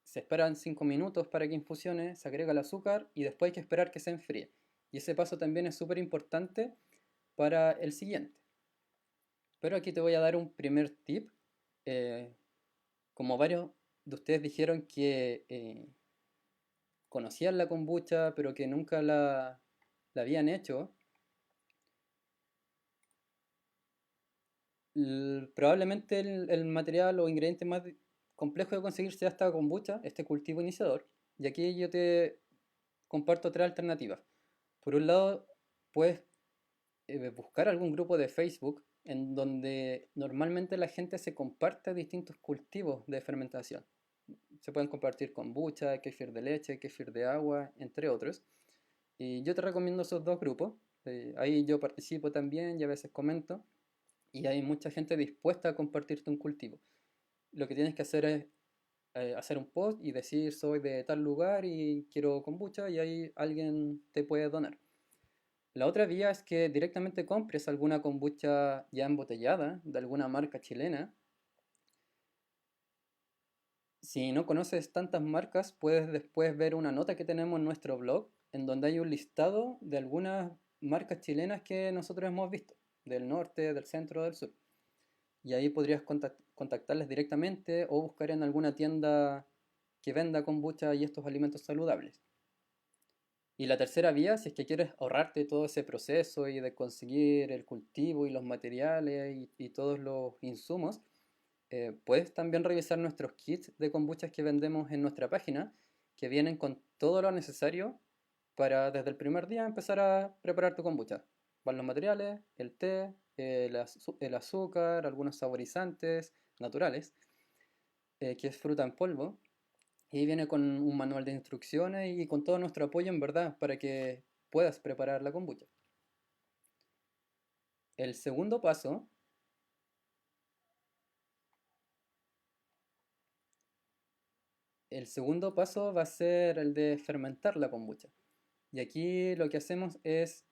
se esperan 5 minutos para que infusione, se agrega el azúcar y después hay que esperar que se enfríe. Y ese paso también es súper importante para el siguiente. Pero aquí te voy a dar un primer tip. Eh, como varios de ustedes dijeron que conocían la kombucha, pero que nunca la habían hecho, probablemente el material o ingrediente más complejo de conseguir sea esta kombucha, este cultivo iniciador. Y aquí yo te comparto 3 alternativas. Por un lado, puedes buscar algún grupo de Facebook en donde normalmente la gente se comparte distintos cultivos de fermentación. Se pueden compartir kombucha, kéfir de leche, kéfir de agua, entre otros. Y yo te recomiendo esos 2 grupos. Ahí yo participo también y a veces comento. Y hay mucha gente dispuesta a compartirte un cultivo. Lo que tienes que hacer es hacer un post y decir soy de tal lugar y quiero kombucha y ahí alguien te puede donar. La otra vía es que directamente compres alguna kombucha ya embotellada de alguna marca chilena. Si no conoces tantas marcas, puedes después ver una nota que tenemos en nuestro blog en donde hay un listado de algunas marcas chilenas que nosotros hemos visto, del norte, del centro, del sur. Y ahí podrías contactarles directamente o buscar en alguna tienda que venda kombucha y estos alimentos saludables. Y la tercera vía, si es que quieres ahorrarte todo ese proceso y de conseguir el cultivo y los materiales y todos los insumos, puedes también revisar nuestros kits de kombuchas que vendemos en nuestra página, que vienen con todo lo necesario para desde el primer día empezar a preparar tu kombucha. Van los materiales, el té, el azúcar, algunos saborizantes naturales, que es fruta en polvo, y viene con un manual de instrucciones y con todo nuestro apoyo en verdad para que puedas preparar la kombucha. El segundo paso, el segundo paso va a ser el de fermentar la kombucha. Y aquí lo que hacemos es,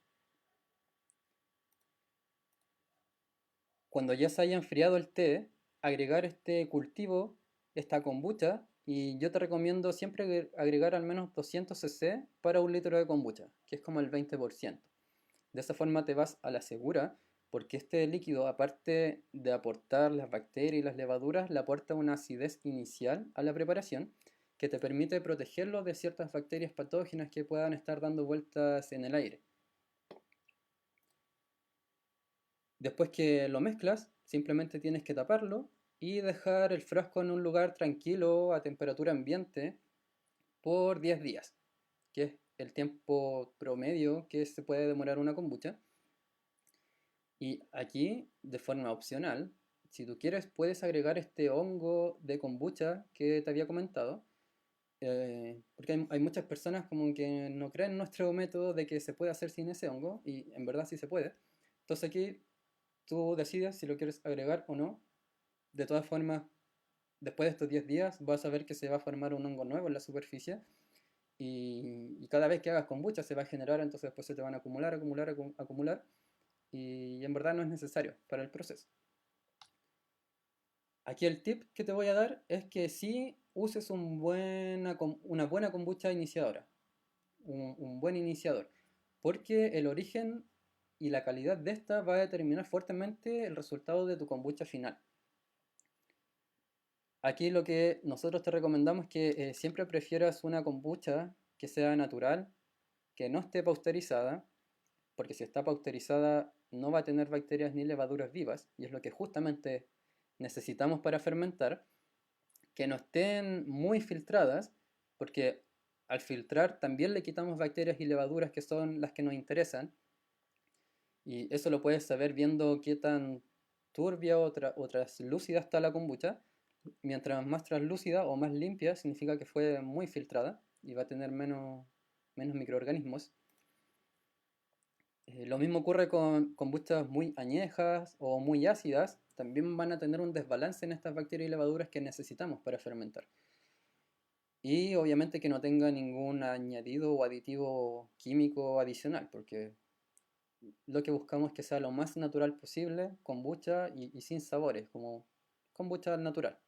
cuando ya se haya enfriado el té, agregar este cultivo, esta kombucha, y yo te recomiendo siempre agregar al menos 200 cc para 1 litro de kombucha, que es como el 20%. De esa forma te vas a la segura, porque este líquido, aparte de aportar las bacterias y las levaduras, le aporta una acidez inicial a la preparación que te permite protegerlo de ciertas bacterias patógenas que puedan estar dando vueltas en el aire. Después que lo mezclas, simplemente tienes que taparlo y dejar el frasco en un lugar tranquilo a temperatura ambiente por 10 días, que es el tiempo promedio que se puede demorar una kombucha. Y aquí, de forma opcional, si tú quieres, puedes agregar este hongo de kombucha que te había comentado, porque hay muchas personas como que no creen en nuestro método de que se puede hacer sin ese hongo, y en verdad sí se puede. Entonces aquí tú decides si lo quieres agregar o no. De todas formas, después de estos 10 días vas a ver que se va a formar un hongo nuevo en la superficie y cada vez que hagas kombucha se va a generar, entonces después se te van a acumular, acumular, acumular y en verdad no es necesario para el proceso. Aquí el tip que te voy a dar es que sí uses una buena kombucha iniciadora, un buen iniciador, porque el origen y la calidad de esta va a determinar fuertemente el resultado de tu kombucha final. Aquí lo que nosotros te recomendamos es que siempre prefieras una kombucha que sea natural, que no esté pasteurizada, porque si está pasteurizada no va a tener bacterias ni levaduras vivas, y es lo que justamente necesitamos para fermentar, que no estén muy filtradas, porque al filtrar también le quitamos bacterias y levaduras que son las que nos interesan, Y eso lo puedes saber viendo qué tan turbia o translúcida está la kombucha. Mientras más translúcida o más limpia, significa que fue muy filtrada y va a tener menos microorganismos. Lo mismo ocurre con kombuchas muy añejas o muy ácidas. También van a tener un desbalance en estas bacterias y levaduras que necesitamos para fermentar. Y obviamente que no tenga ningún añadido o aditivo químico adicional, porque lo que buscamos es que sea lo más natural posible, kombucha y sin sabores, como kombucha natural.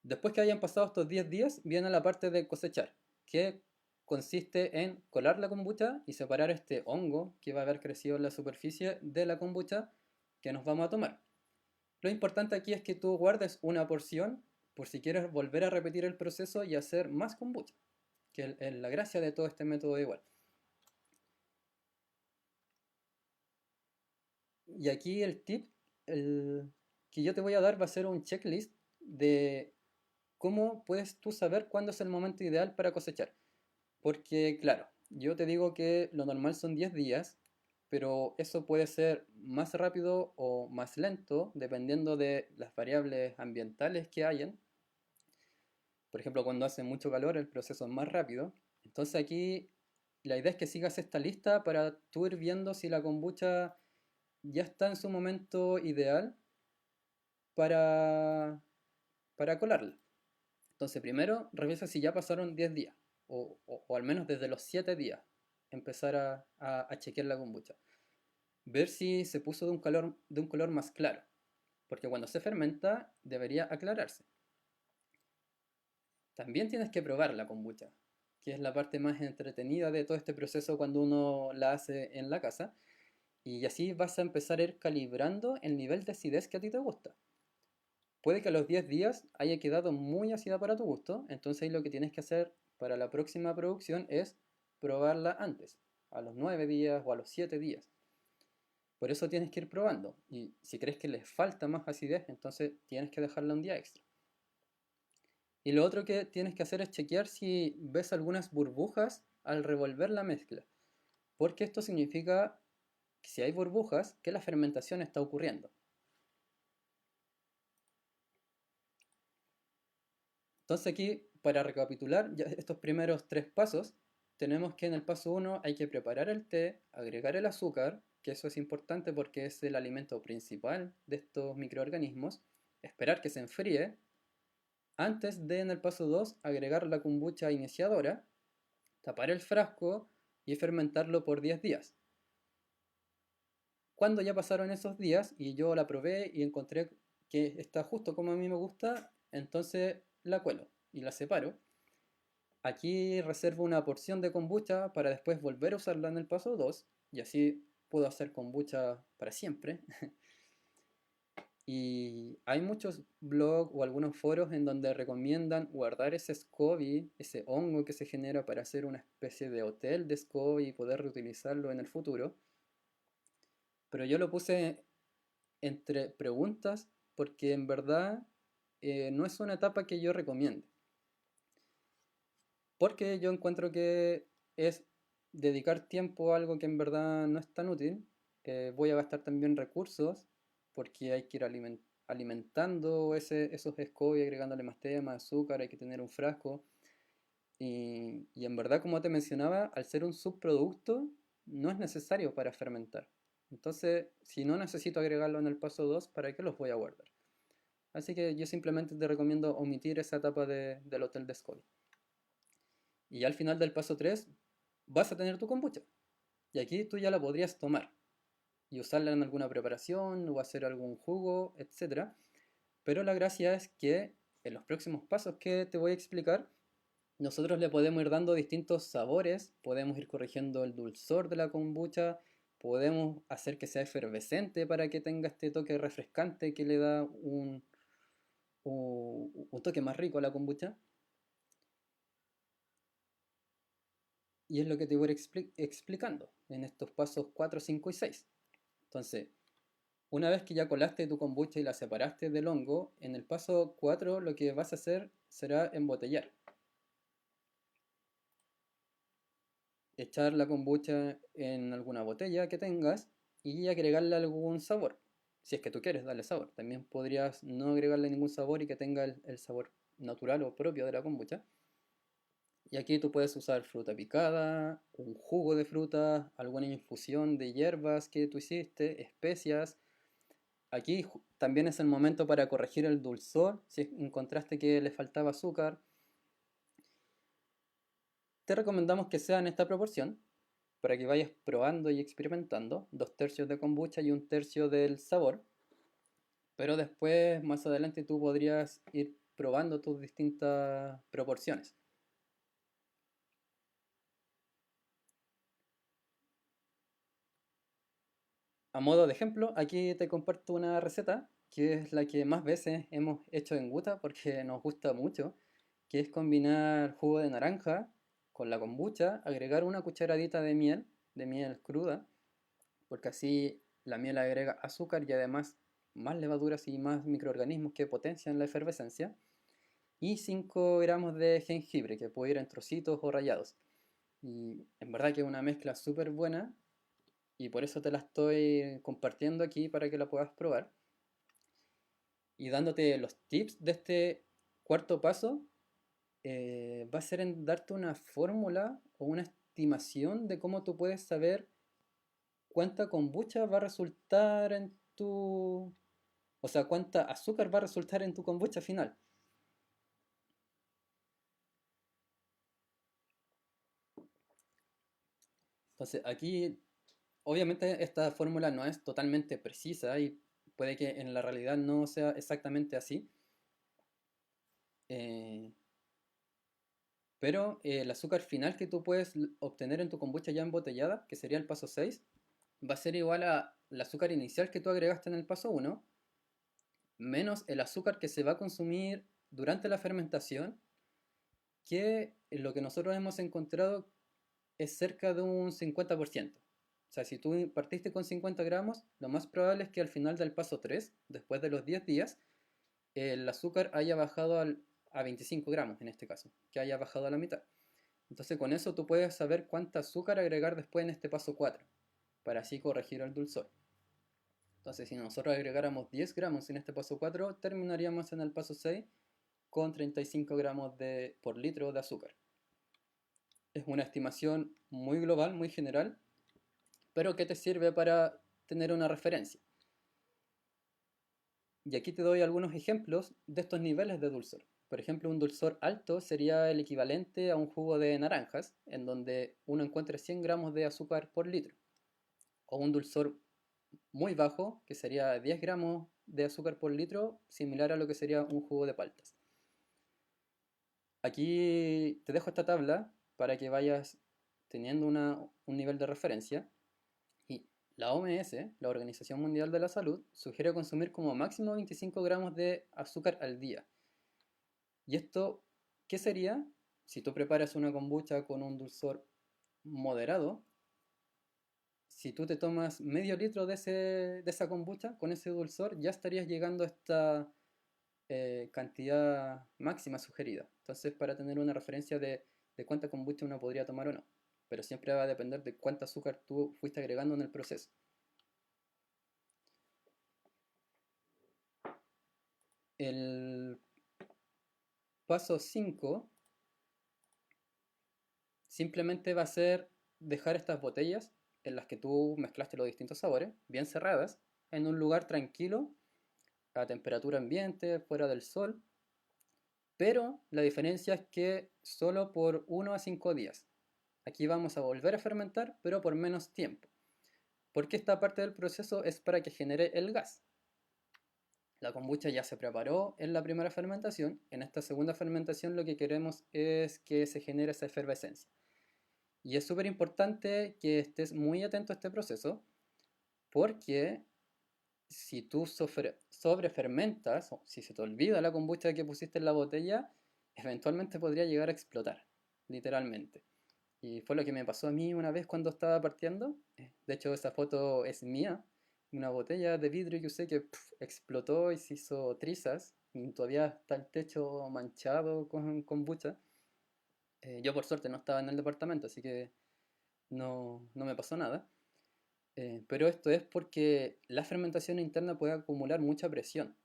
Después que hayan pasado estos 10 días, viene la parte de cosechar, que consiste en colar la kombucha y separar este hongo que va a haber crecido en la superficie de la kombucha que nos vamos a tomar. Lo importante aquí es que tú guardes una porción por si quieres volver a repetir el proceso y hacer más kombucha, que es la gracia de todo este método igual. Y aquí el tip que yo te voy a dar va a ser un checklist de cómo puedes tú saber cuándo es el momento ideal para cosechar. Porque, claro, yo te digo que lo normal son 10 días, pero eso puede ser más rápido o más lento dependiendo de las variables ambientales que hayan. Por ejemplo, cuando hace mucho calor el proceso es más rápido. Entonces aquí la idea es que sigas esta lista para tú ir viendo si la kombucha ya está en su momento ideal para, para colarla. Entonces primero revisa si ya pasaron 10 días o al menos desde los 7 días empezar a chequear la kombucha. Ver si se puso de un color más claro, porque cuando se fermenta debería aclararse. También tienes que probar la kombucha, que es la parte más entretenida de todo este proceso cuando uno la hace en la casa. Y así vas a empezar a ir calibrando el nivel de acidez que a ti te gusta. Puede que a los 10 días haya quedado muy ácida para tu gusto, entonces ahí lo que tienes que hacer para la próxima producción es probarla antes, a los 9 días o a los 7 días. Por eso tienes que ir probando. Y si crees que les falta más acidez, entonces tienes que dejarla un día extra. Y lo otro que tienes que hacer es chequear si ves algunas burbujas al revolver la mezcla. Porque esto significa que si hay burbujas, que la fermentación está ocurriendo. Entonces aquí, para recapitular ya estos primeros tres pasos, tenemos que en el paso 1 hay que preparar el té, agregar el azúcar, que eso es importante porque es el alimento principal de estos microorganismos, esperar que se enfríe, antes de en el paso 2 agregar la kombucha iniciadora, tapar el frasco y fermentarlo por 10 días. Cuando ya pasaron esos días y yo la probé y encontré que está justo como a mí me gusta, entonces la cuelo y la separo. Aquí reservo una porción de kombucha para después volver a usarla en el paso 2 y así puedo hacer kombucha para siempre. Y hay muchos blogs o algunos foros en donde recomiendan guardar ese SCOBY, ese hongo que se genera para hacer una especie de hotel de SCOBY y poder reutilizarlo en el futuro. Pero yo lo puse entre preguntas porque en verdad no es una etapa que yo recomiende. Porque yo encuentro que es dedicar tiempo a algo que en verdad no es tan útil. Voy a gastar también recursos porque hay que ir alimentando esos SCOBY, agregándole más té, más azúcar, hay que tener un frasco. Y en verdad, como te mencionaba, al ser un subproducto, no es necesario para fermentar. Entonces, si no necesito agregarlo en el paso 2, ¿para qué los voy a guardar? Así que yo simplemente te recomiendo omitir esa etapa del hotel de SCOBY. Y al final del paso 3 vas a tener tu kombucha. Y aquí tú ya la podrías tomar y usarla en alguna preparación o hacer algún jugo, etcétera. Pero la gracia es que en los próximos pasos que te voy a explicar, nosotros le podemos ir dando distintos sabores, podemos ir corrigiendo el dulzor de la kombucha, podemos hacer que sea efervescente para que tenga este toque refrescante que le da un toque más rico a la kombucha. Y es lo que te voy a ir explicando en estos pasos 4, 5 y 6. Entonces, una vez que ya colaste tu kombucha y la separaste del hongo, en el paso 4 lo que vas a hacer será embotellar. echar la kombucha en alguna botella que tengas y agregarle algún sabor. Si es que tú quieres darle sabor. También podrías no agregarle ningún sabor y que tenga el sabor natural o propio de la kombucha. Y aquí tú puedes usar fruta picada, un jugo de fruta, alguna infusión de hierbas que tú hiciste, especias. Aquí también es el momento para corregir el dulzor, si encontraste que le faltaba azúcar. Te recomendamos que sea en esta proporción, para que vayas probando y experimentando, 2 tercios de kombucha y 1 tercio del sabor, pero después, más adelante, tú podrías ir probando tus distintas proporciones. A modo de ejemplo, aquí te comparto una receta que es la que más veces hemos hecho en Guta porque nos gusta mucho, que es combinar jugo de naranja con la kombucha, agregar una cucharadita de miel cruda, porque así la miel agrega azúcar y además más levaduras y más microorganismos que potencian la efervescencia, y 5 gramos de jengibre que puede ir en trocitos o rallados. Y en verdad que es una mezcla súper buena y por eso te la estoy compartiendo aquí para que la puedas probar. Y dándote los tips de este cuarto paso, va a ser en darte una fórmula o una estimación de cómo tú puedes saber cuánta kombucha va a resultar en tu... O sea, cuánta azúcar va a resultar en tu kombucha final. Entonces, aquí, obviamente, esta fórmula no es totalmente precisa y puede que en la realidad no sea exactamente así. eh, pero el azúcar final que tú puedes obtener en tu kombucha ya embotellada, que sería el paso 6, va a ser igual a el azúcar inicial que tú agregaste en el paso uno, menos el azúcar que se va a consumir durante la fermentación, que lo que nosotros hemos encontrado es cerca de un 50%. O sea, si tú partiste con 50 gramos, lo más probable es que al final del paso 3, después de los 10 días, el azúcar haya bajado a 25 gramos en este caso, que haya bajado a la mitad. Entonces con eso tú puedes saber cuánta azúcar agregar después en este paso 4, para así corregir el dulzor. Entonces si nosotros agregáramos 10 gramos en este paso 4, terminaríamos en el paso 6 con 35 gramos por litro de azúcar. Es una estimación muy global, muy general, pero que te sirve para tener una referencia. Y aquí te doy algunos ejemplos de estos niveles de dulzor. Por ejemplo, un dulzor alto sería el equivalente a un jugo de naranjas, en donde uno encuentra 100 gramos de azúcar por litro. O un dulzor muy bajo, que sería 10 gramos de azúcar por litro, similar a lo que sería un jugo de paltas. Aquí te dejo esta tabla para que vayas teniendo un nivel de referencia. Y la OMS, la Organización Mundial de la Salud, sugiere consumir como máximo 25 gramos de azúcar al día. ¿Y esto qué sería? Si tú preparas una kombucha con un dulzor moderado, si tú te tomas medio litro de esa kombucha con ese dulzor, ya estarías llegando a esta cantidad máxima sugerida. Entonces, para tener una referencia de cuánta kombucha uno podría tomar o no. Pero siempre va a depender de cuánto azúcar tú fuiste agregando en el proceso. El paso 5 simplemente va a ser dejar estas botellas en las que tú mezclaste los distintos sabores, bien cerradas, en un lugar tranquilo, a temperatura ambiente, fuera del sol, pero la diferencia es que solo por 1 a 5 días. Aquí vamos a volver a fermentar, pero por menos tiempo, porque esta parte del proceso es para que genere el gas. La kombucha ya se preparó en la primera fermentación, en esta segunda fermentación lo que queremos es que se genere esa efervescencia. Y es súper importante que estés muy atento a este proceso, porque si tú sobrefermentas, o si se te olvida la kombucha que pusiste en la botella, eventualmente podría llegar a explotar, literalmente. Y fue lo que me pasó a mí una vez cuando estaba partiendo. De hecho, esa foto es mía, una botella de vidrio que usé que explotó y se hizo trizas, y todavía está el techo manchado con kombucha. Yo por suerte no estaba en el departamento, así que no me pasó nada. Pero esto es porque la fermentación interna puede acumular mucha presión,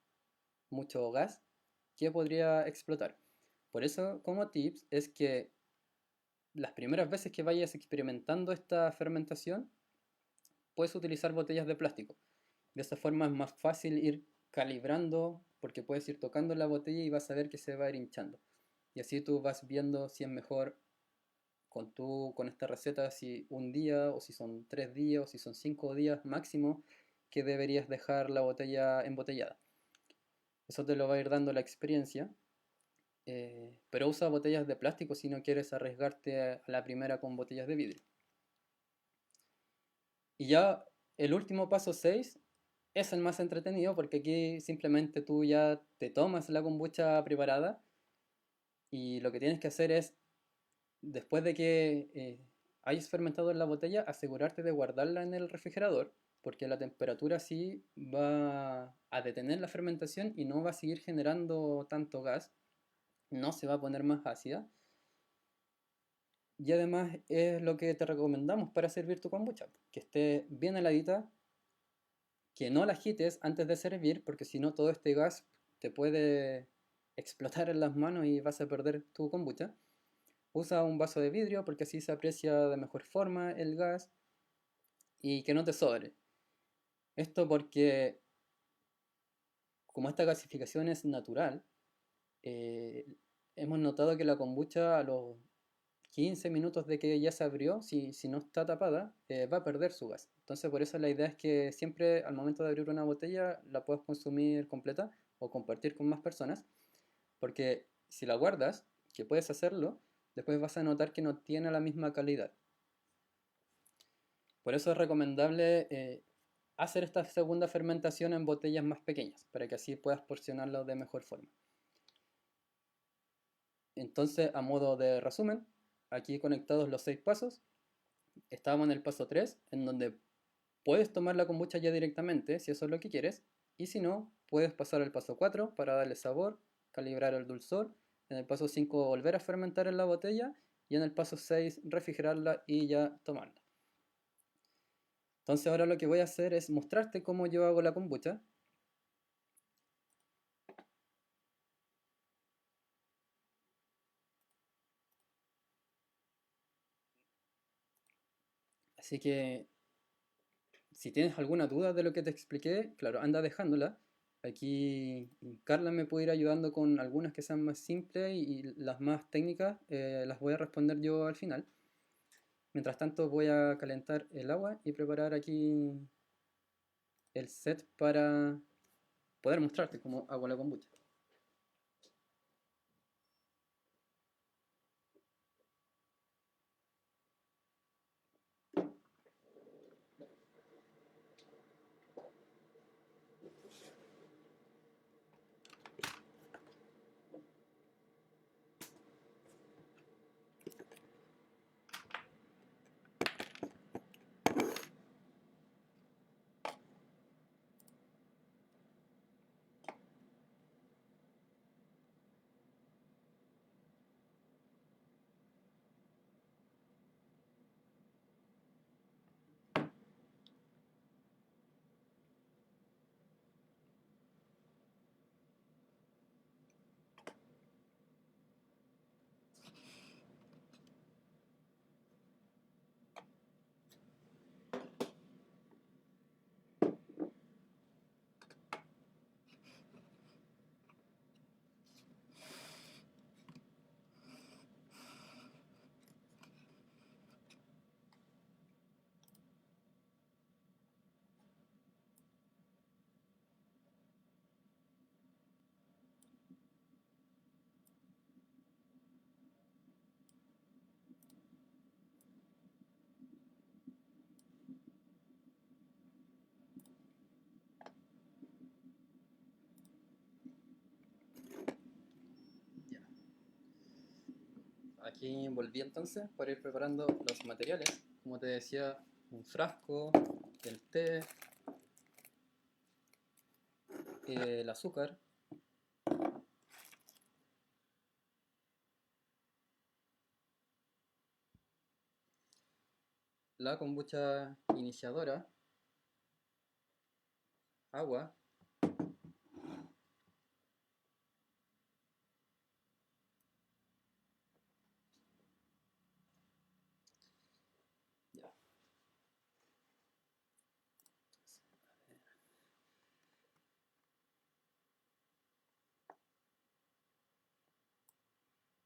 mucho gas que podría explotar. Por eso, como tips, es que las primeras veces que vayas experimentando esta fermentación, puedes utilizar botellas de plástico. De esa forma es más fácil ir calibrando porque puedes ir tocando la botella y vas a ver que se va a ir hinchando. Y así tú vas viendo si es mejor con esta receta, si un día o si son 3 días o si son 5 días máximo que deberías dejar la botella embotellada. Eso te lo va a ir dando la experiencia, pero usa botellas de plástico si no quieres arriesgarte a la primera con botellas de vidrio. Y ya el último paso 6 es el más entretenido porque aquí simplemente tú ya te tomas la kombucha preparada y lo que tienes que hacer es, después de que hayas fermentado en la botella, asegurarte de guardarla en el refrigerador porque la temperatura sí va a detener la fermentación y no va a seguir generando tanto gas, no se va a poner más ácida. Y además es lo que te recomendamos para servir tu kombucha, que esté bien heladita, que no la agites antes de servir, porque si no todo este gas te puede explotar en las manos y vas a perder tu kombucha. Usa un vaso de vidrio porque así se aprecia de mejor forma el gas y que no te sobre. Esto porque como esta gasificación es natural, eh, hemos notado que la kombucha a los 15 minutos de que ya se abrió, si no está tapada, va a perder su gas. Entonces por eso la idea es que siempre al momento de abrir una botella la puedas consumir completa o compartir con más personas, porque si la guardas, que puedes hacerlo, después vas a notar que no tiene la misma calidad. Por eso es recomendable hacer esta segunda fermentación en botellas más pequeñas, para que así puedas porcionarlo de mejor forma. Entonces, a modo de resumen, aquí conectados los 6 pasos, estábamos en el paso 3, en donde puedes tomar la kombucha ya directamente, si eso es lo que quieres, y si no, puedes pasar al paso 4 para darle sabor, calibrar el dulzor, en el paso 5 volver a fermentar en la botella, y en el paso 6 refrigerarla y ya tomarla. Entonces ahora lo que voy a hacer es mostrarte cómo yo hago la kombucha. Así que si tienes alguna duda de lo que te expliqué, claro, anda dejándola. Aquí Carla me puede ir ayudando con algunas que sean más simples y las más técnicas las voy a responder yo al final. Mientras tanto voy a calentar el agua y preparar aquí el set para poder mostrarte cómo hago la kombucha. Ya. Aquí volví entonces para ir preparando los materiales. Como te decía, un frasco, el té, el azúcar, la kombucha iniciadora, agua, ya.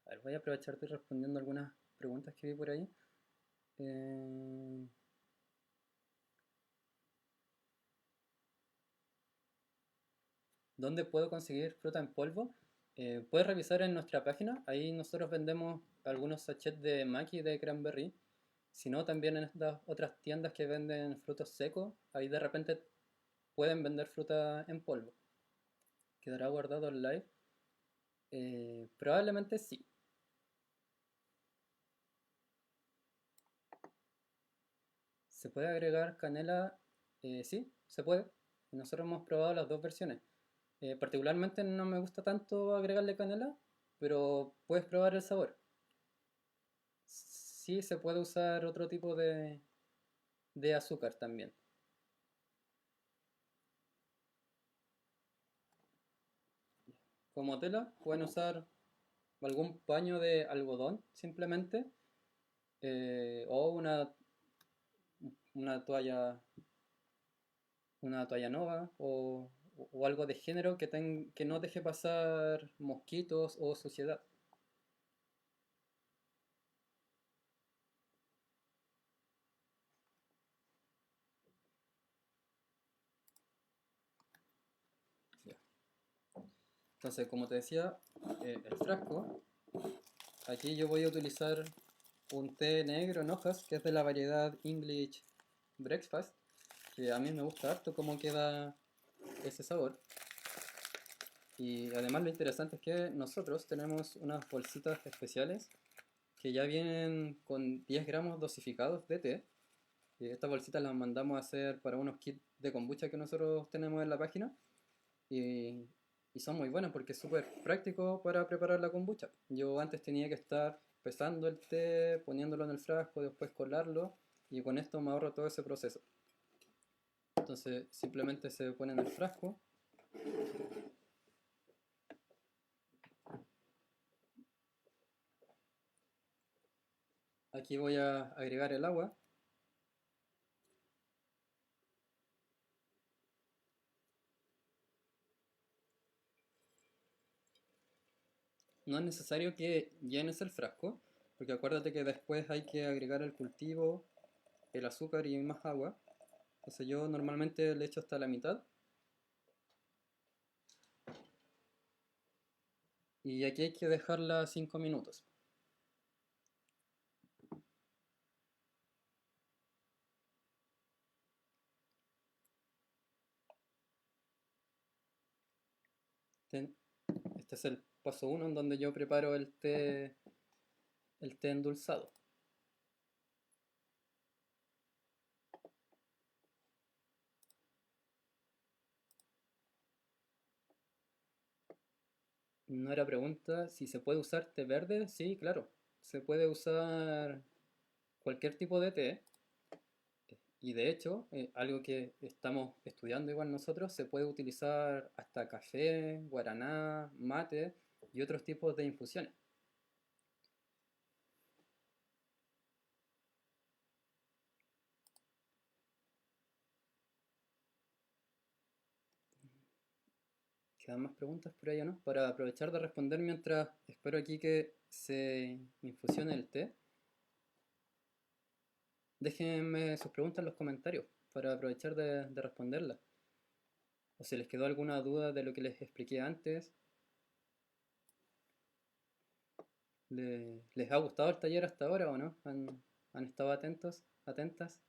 A ver, voy a aprovechar de ir respondiendo algunas preguntas que vi por ahí. Eh, ¿Dónde puedo conseguir fruta en polvo? Puedes revisar en nuestra página. Ahí nosotros vendemos algunos sachets de maqui y de cranberry. Si no, también en estas otras tiendas que venden frutos secos, ahí de repente pueden vender fruta en polvo. ¿Quedará guardado en live? Probablemente sí. ¿Se puede agregar canela? Sí, se puede. Nosotros hemos probado las dos versiones. Particularmente no me gusta tanto agregarle canela, pero puedes probar el sabor. Sí, se puede usar otro tipo de azúcar también. Como tela, pueden usar algún paño de algodón simplemente, o una toalla, una toalla nova o algo de género que no deje pasar mosquitos o suciedad. Ya. Entonces, como te decía, el frasco, aquí yo voy a utilizar un té negro en hojas, que es de la variedad English Breakfast, que a mí me gusta harto cómo queda ese sabor. Y además lo interesante es que nosotros tenemos unas bolsitas especiales que ya vienen con 10 gramos dosificados de té. Y estas bolsitas las mandamos a hacer para unos kits de kombucha que nosotros tenemos en la página. Y, y son muy buenas porque es súper práctico para preparar la kombucha. Yo antes tenía que estar pesando el té, poniéndolo en el frasco, después colarlo. Y con esto me ahorro todo ese proceso. Entonces simplemente se pone en el frasco. Aquí voy a agregar el agua. No es necesario que llenes el frasco, porque acuérdate que después hay que agregar el cultivo, el azúcar y más agua. Entonces yo normalmente le echo hasta la mitad. Y aquí hay que dejarla 5 minutos. Este es el paso uno en donde yo preparo el té endulzado. No era pregunta si se puede usar té verde. Sí, claro. Se puede usar cualquier tipo de té. Y de hecho, algo que estamos estudiando igual nosotros, se puede utilizar hasta café, guaraná, mate y otros tipos de infusiones. ¿Quedan más preguntas por ahí o no? Para aprovechar de responder mientras espero aquí que se infusione el té, déjenme sus preguntas en los comentarios para aprovechar de responderlas. O si les quedó alguna duda de lo que les expliqué antes, ¿les ha gustado el taller hasta ahora o no? ¿Han estado atentos, atentas?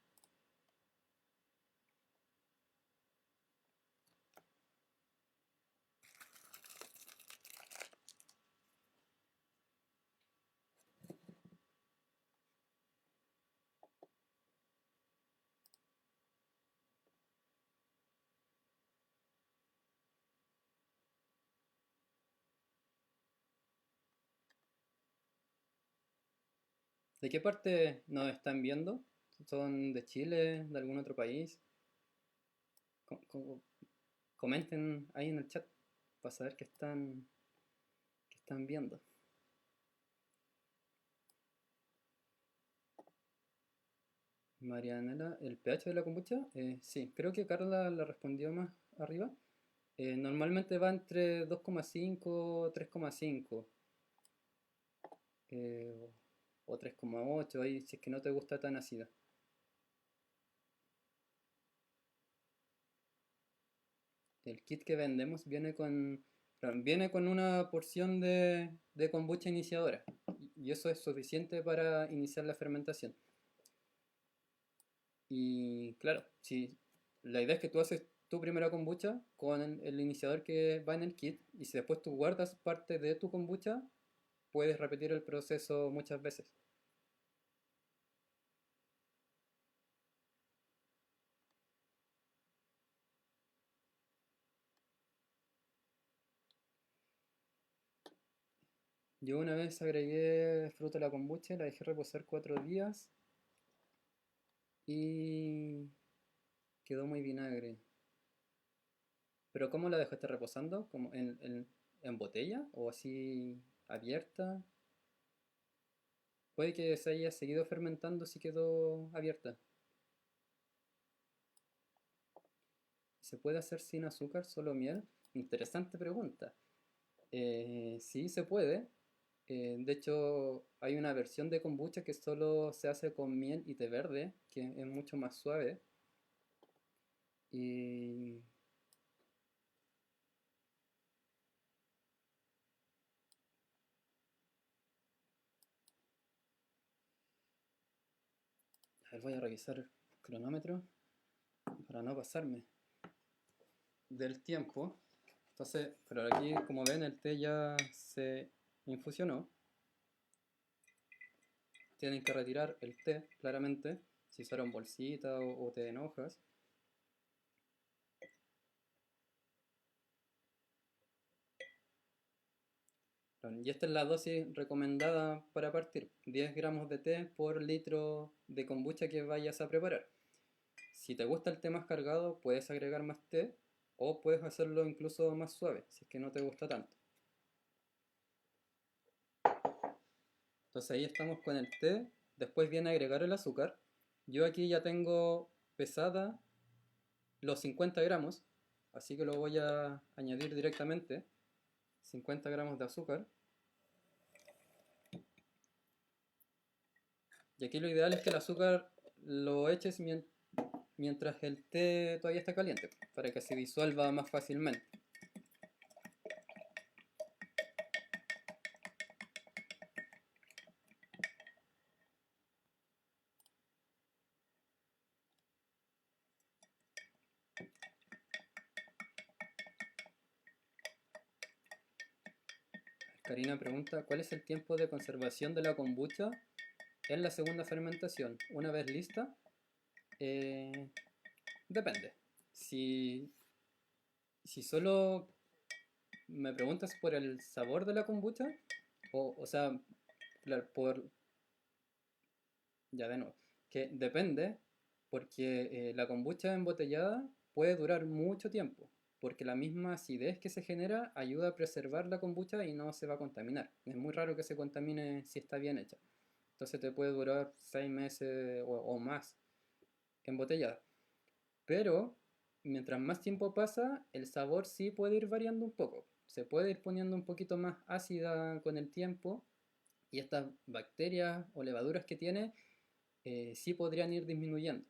¿De qué parte nos están viendo? ¿Son de Chile, de algún otro país? Comenten ahí en el chat para saber qué están viendo. Marianela, ¿el pH de la kombucha? Sí, creo que Carla la respondió más arriba. Normalmente va entre 2,5 3,5 eh, o 3,8 ahí si es que no te gusta tan ácida. El kit que vendemos viene con una porción de kombucha iniciadora y eso es suficiente para iniciar la fermentación. Y claro, si la idea es que tú haces tu primera kombucha con el iniciador que va en el kit y si después tú guardas parte de tu kombucha, puedes repetir el proceso muchas veces. Yo una vez agregué fruta a la kombucha, la dejé reposar 4 días y quedó muy vinagre. ¿Pero cómo la dejaste reposando? ¿Como en botella o así abierta? Puede que se haya seguido fermentando si quedó abierta. ¿Se puede hacer sin azúcar, solo miel? Interesante pregunta. Sí, se puede. De hecho, hay una versión de kombucha que solo se hace con miel y té verde, que es mucho más suave. Y a ver, voy a revisar el cronómetro para no pasarme del tiempo. Entonces, pero aquí, como ven, el té ya se infusionó. Tienen que retirar el té, claramente, si usaron bolsita o té en hojas. Y esta es la dosis recomendada para partir, 10 gramos de té por litro de kombucha que vayas a preparar. Si te gusta el té más cargado, puedes agregar más té o puedes hacerlo incluso más suave, si es que no te gusta tanto. Entonces ahí estamos con el té, después viene a agregar el azúcar. Yo aquí ya tengo pesada los 50 gramos, así que lo voy a añadir directamente. 50 gramos de azúcar. Y aquí lo ideal es que el azúcar lo eches mientras el té todavía está caliente, para que se disuelva más fácilmente. Karina pregunta, ¿cuál es el tiempo de conservación de la kombucha en la segunda fermentación? Una vez lista, eh, depende. Si solo me preguntas por el sabor de la kombucha, o sea, por, ya de nuevo, que depende porque la kombucha embotellada puede durar mucho tiempo, porque la misma acidez que se genera ayuda a preservar la kombucha y no se va a contaminar. Es muy raro que se contamine si está bien hecha. Entonces te puede durar 6 meses o más embotellada. Pero mientras más tiempo pasa, el sabor sí puede ir variando un poco. Se puede ir poniendo un poquito más ácida con el tiempo y estas bacterias o levaduras que tiene sí podrían ir disminuyendo.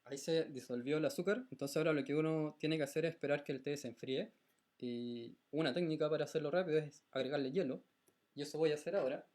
Ahí se disolvió el azúcar, entonces ahora lo que uno tiene que hacer es esperar que el té se enfríe. Y una técnica para hacerlo rápido es agregarle hielo. Y eso voy a hacer ahora.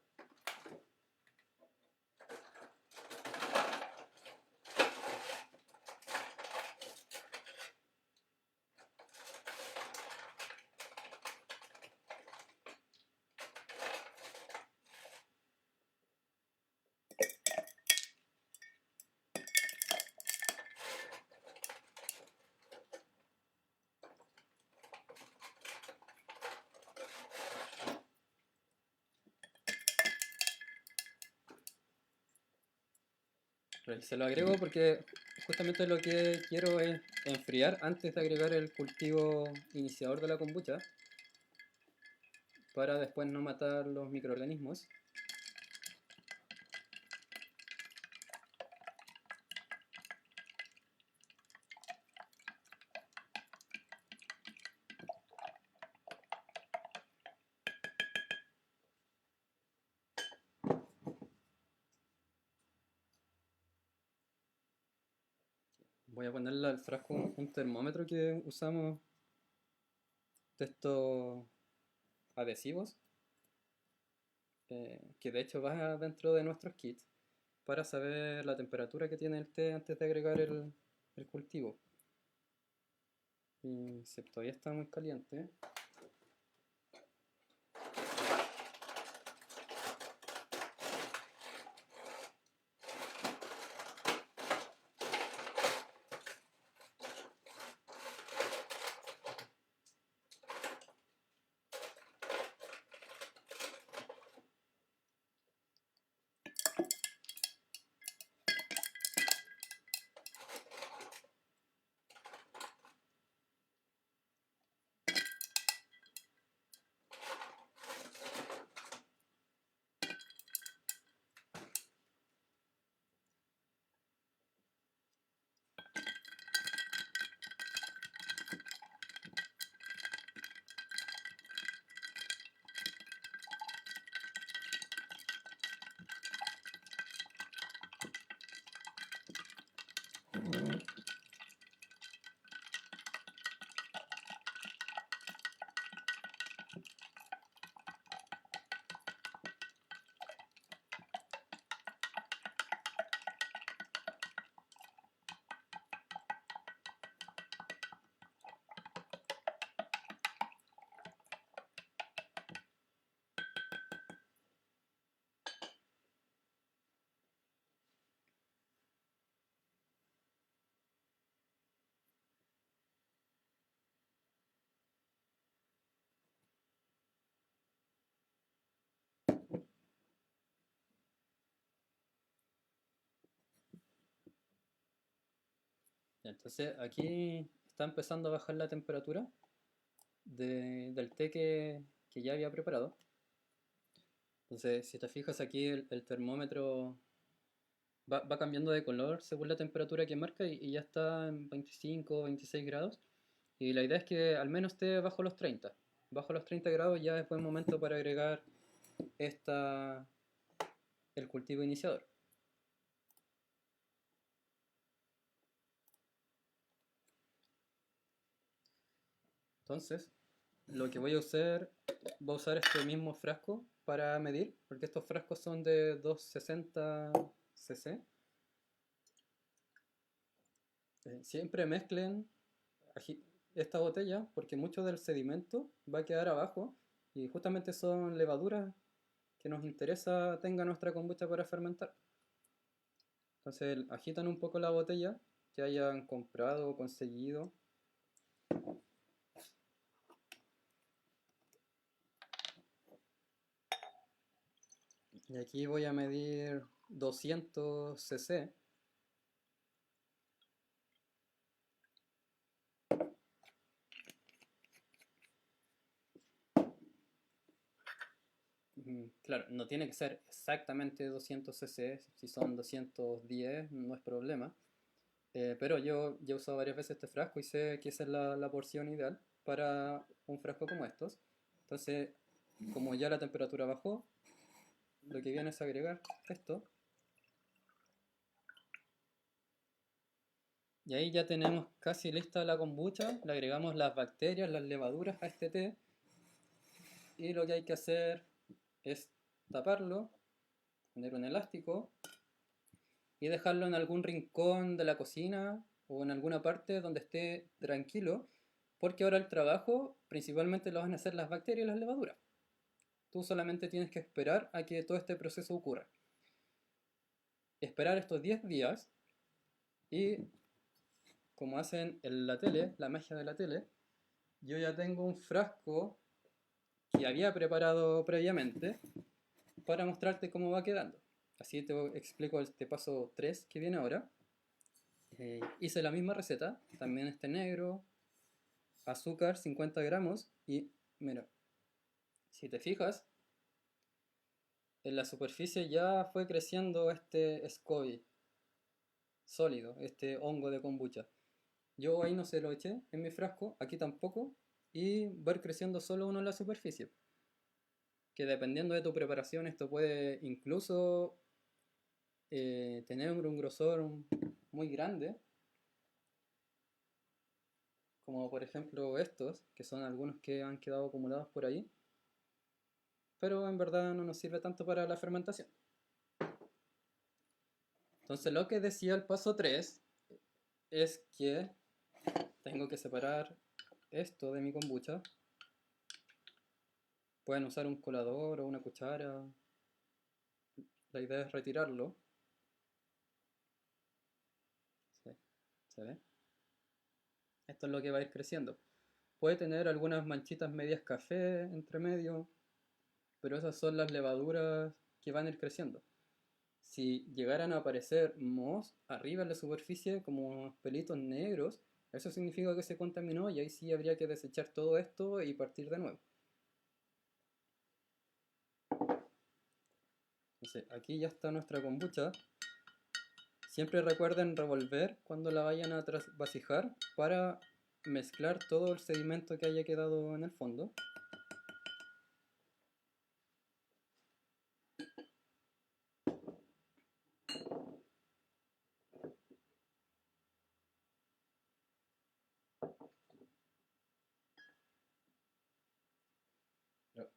Se lo agrego porque justamente lo que quiero es enfriar antes de agregar el cultivo iniciador de la kombucha para después no matar los microorganismos. Voy a ponerle al frasco un termómetro que usamos de estos adhesivos, que de hecho va dentro de nuestros kits, para saber la temperatura que tiene el té antes de agregar el cultivo. Y si todavía está muy caliente, entonces aquí está empezando a bajar la temperatura del té que ya había preparado. Entonces, si te fijas aquí, el termómetro va cambiando de color según la temperatura que marca y ya está en 25 o 26 grados. Y la idea es que al menos esté bajo los 30. Bajo los 30 grados ya es buen momento para agregar esta, el cultivo iniciador. Entonces, lo que voy a usar este mismo frasco para medir, porque estos frascos son de 260 cc. Siempre mezclen esta botella porque mucho del sedimento va a quedar abajo y justamente son levaduras que nos interesa tenga nuestra kombucha para fermentar. Entonces agitan un poco la botella que hayan comprado o conseguido. Y aquí voy a medir 200 cc. Claro, no tiene que ser exactamente 200 cc, si son 210 no es problema. Pero yo ya he usado varias veces este frasco y sé que esa es la porción ideal para un frasco como estos. Entonces, como ya la temperatura bajó, lo que viene es agregar esto. Y ahí ya tenemos casi lista la kombucha. Le agregamos las bacterias, las levaduras a este té. Y lo que hay que hacer es taparlo, poner un elástico y dejarlo en algún rincón de la cocina o en alguna parte donde esté tranquilo, porque ahora el trabajo principalmente lo van a hacer las bacterias y las levaduras. Tú solamente tienes que esperar a que todo este proceso ocurra. Esperar estos 10 días y como hacen en la tele, la magia de la tele, yo ya tengo un frasco que había preparado previamente para mostrarte cómo va quedando. Así te explico este paso 3 que viene ahora. Hice la misma receta, también este negro, azúcar 50 gramos y mira, si te fijas, en la superficie ya fue creciendo este SCOBY sólido, este hongo de kombucha. Yo ahí no se lo eché en mi frasco, aquí tampoco, y va a ir creciendo solo uno en la superficie. Que dependiendo de tu preparación esto puede incluso tener un grosor muy grande, como por ejemplo estos, que son algunos que han quedado acumulados por ahí, pero en verdad no nos sirve tanto para la fermentación. Entonces lo que decía el paso 3 es que tengo que separar esto de mi kombucha. Pueden usar un colador o una cuchara. La idea es retirarlo. ¿Sí? ¿Se ve? Esto es lo que va a ir creciendo. Puede tener algunas manchitas medias café entre medio, pero esas son las levaduras que van a ir creciendo. Si llegaran a aparecer mohos arriba en la superficie como unos pelitos negros, eso significa que se contaminó y ahí sí habría que desechar todo esto y partir de nuevo. Entonces, aquí ya está nuestra kombucha. Siempre recuerden revolver cuando la vayan a vasijas para mezclar todo el sedimento que haya quedado en el fondo.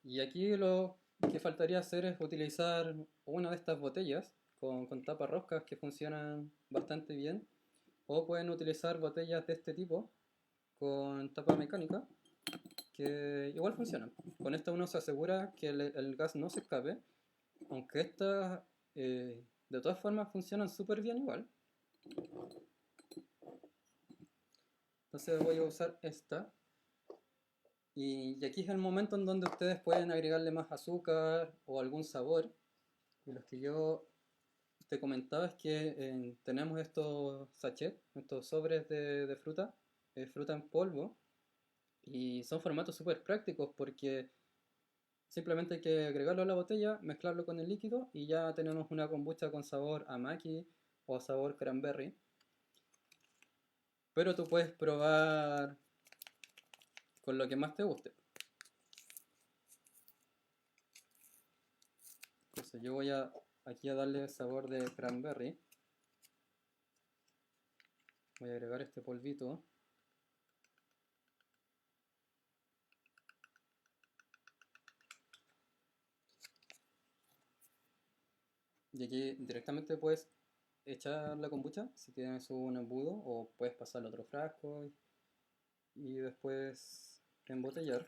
Y aquí lo que faltaría hacer es utilizar una de estas botellas con taparroscas que funcionan bastante bien. O pueden utilizar botellas de este tipo con tapa mecánica que igual funcionan. Con esta uno se asegura que el gas no se escape, aunque estas de todas formas funcionan súper bien igual. Entonces voy a usar esta. Y aquí es el momento en donde ustedes pueden agregarle más azúcar o algún sabor. Y los que yo te comentaba es que tenemos estos sachets, estos sobres de fruta, fruta en polvo, y son formatos súper prácticos porque simplemente hay que agregarlo a la botella, mezclarlo con el líquido y ya tenemos una kombucha con sabor a maki o sabor cranberry. Pero tú puedes probar con lo que más te guste. Entonces yo voy aquí a darle sabor de cranberry. Voy a agregar este polvito. Y aquí directamente puedes echar la kombucha si tienes un embudo o puedes pasar al otro frasco y después embotellar.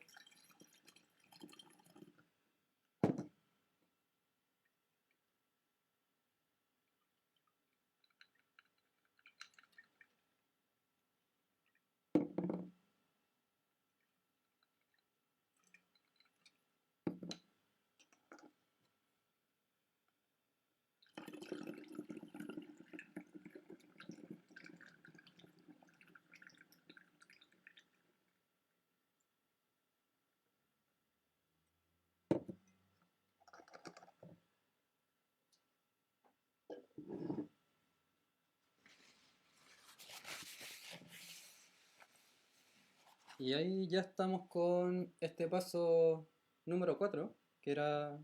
Y ahí ya estamos con este paso número 4 que era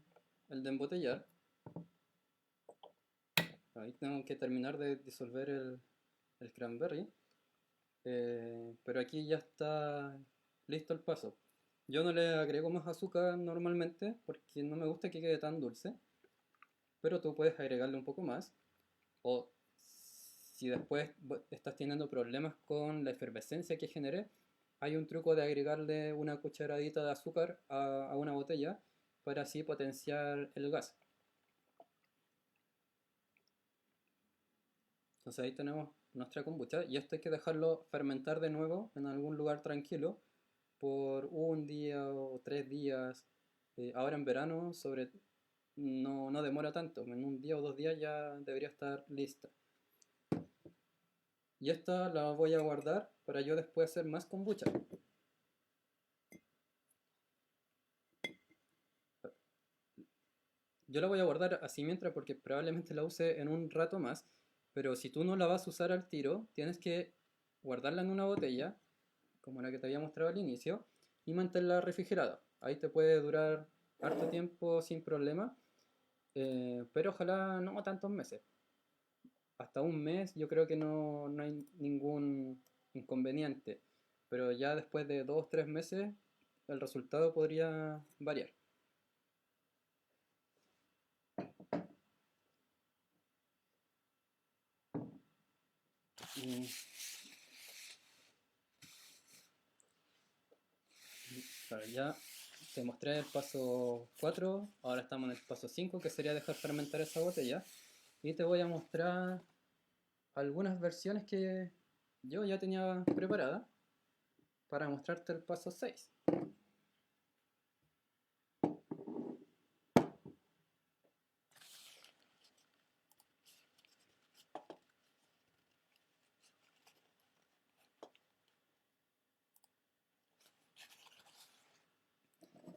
el de embotellar. Ahí tengo que terminar de disolver el cranberry. Pero aquí ya está listo el paso. Yo no le agrego más azúcar normalmente porque no me gusta que quede tan dulce, pero tú puedes agregarle un poco más. O si después estás teniendo problemas con la efervescencia que genere, hay un truco de agregarle una cucharadita de azúcar a una botella para así potenciar el gas. Entonces ahí tenemos nuestra kombucha y esto hay que dejarlo fermentar de nuevo en algún lugar tranquilo por un día o 3 días. Ahora en verano, no demora tanto, en un día o 2 días ya debería estar lista. Y esta la voy a guardar para yo después hacer más kombucha. Yo la voy a guardar así mientras porque probablemente la use en un rato más, pero si tú no la vas a usar al tiro, tienes que guardarla en una botella, como la que te había mostrado al inicio, y mantenerla refrigerada. Ahí te puede durar harto tiempo sin problema, pero ojalá no tantos meses. Hasta un mes yo creo que no hay ningún inconveniente, pero ya después de 2 o 3 meses el resultado podría variar. Y, claro, ya te mostré el paso 4, ahora estamos en el paso 5 que sería dejar fermentar esa botella. Y te voy a mostrar algunas versiones que yo ya tenía preparadas para mostrarte el paso 6.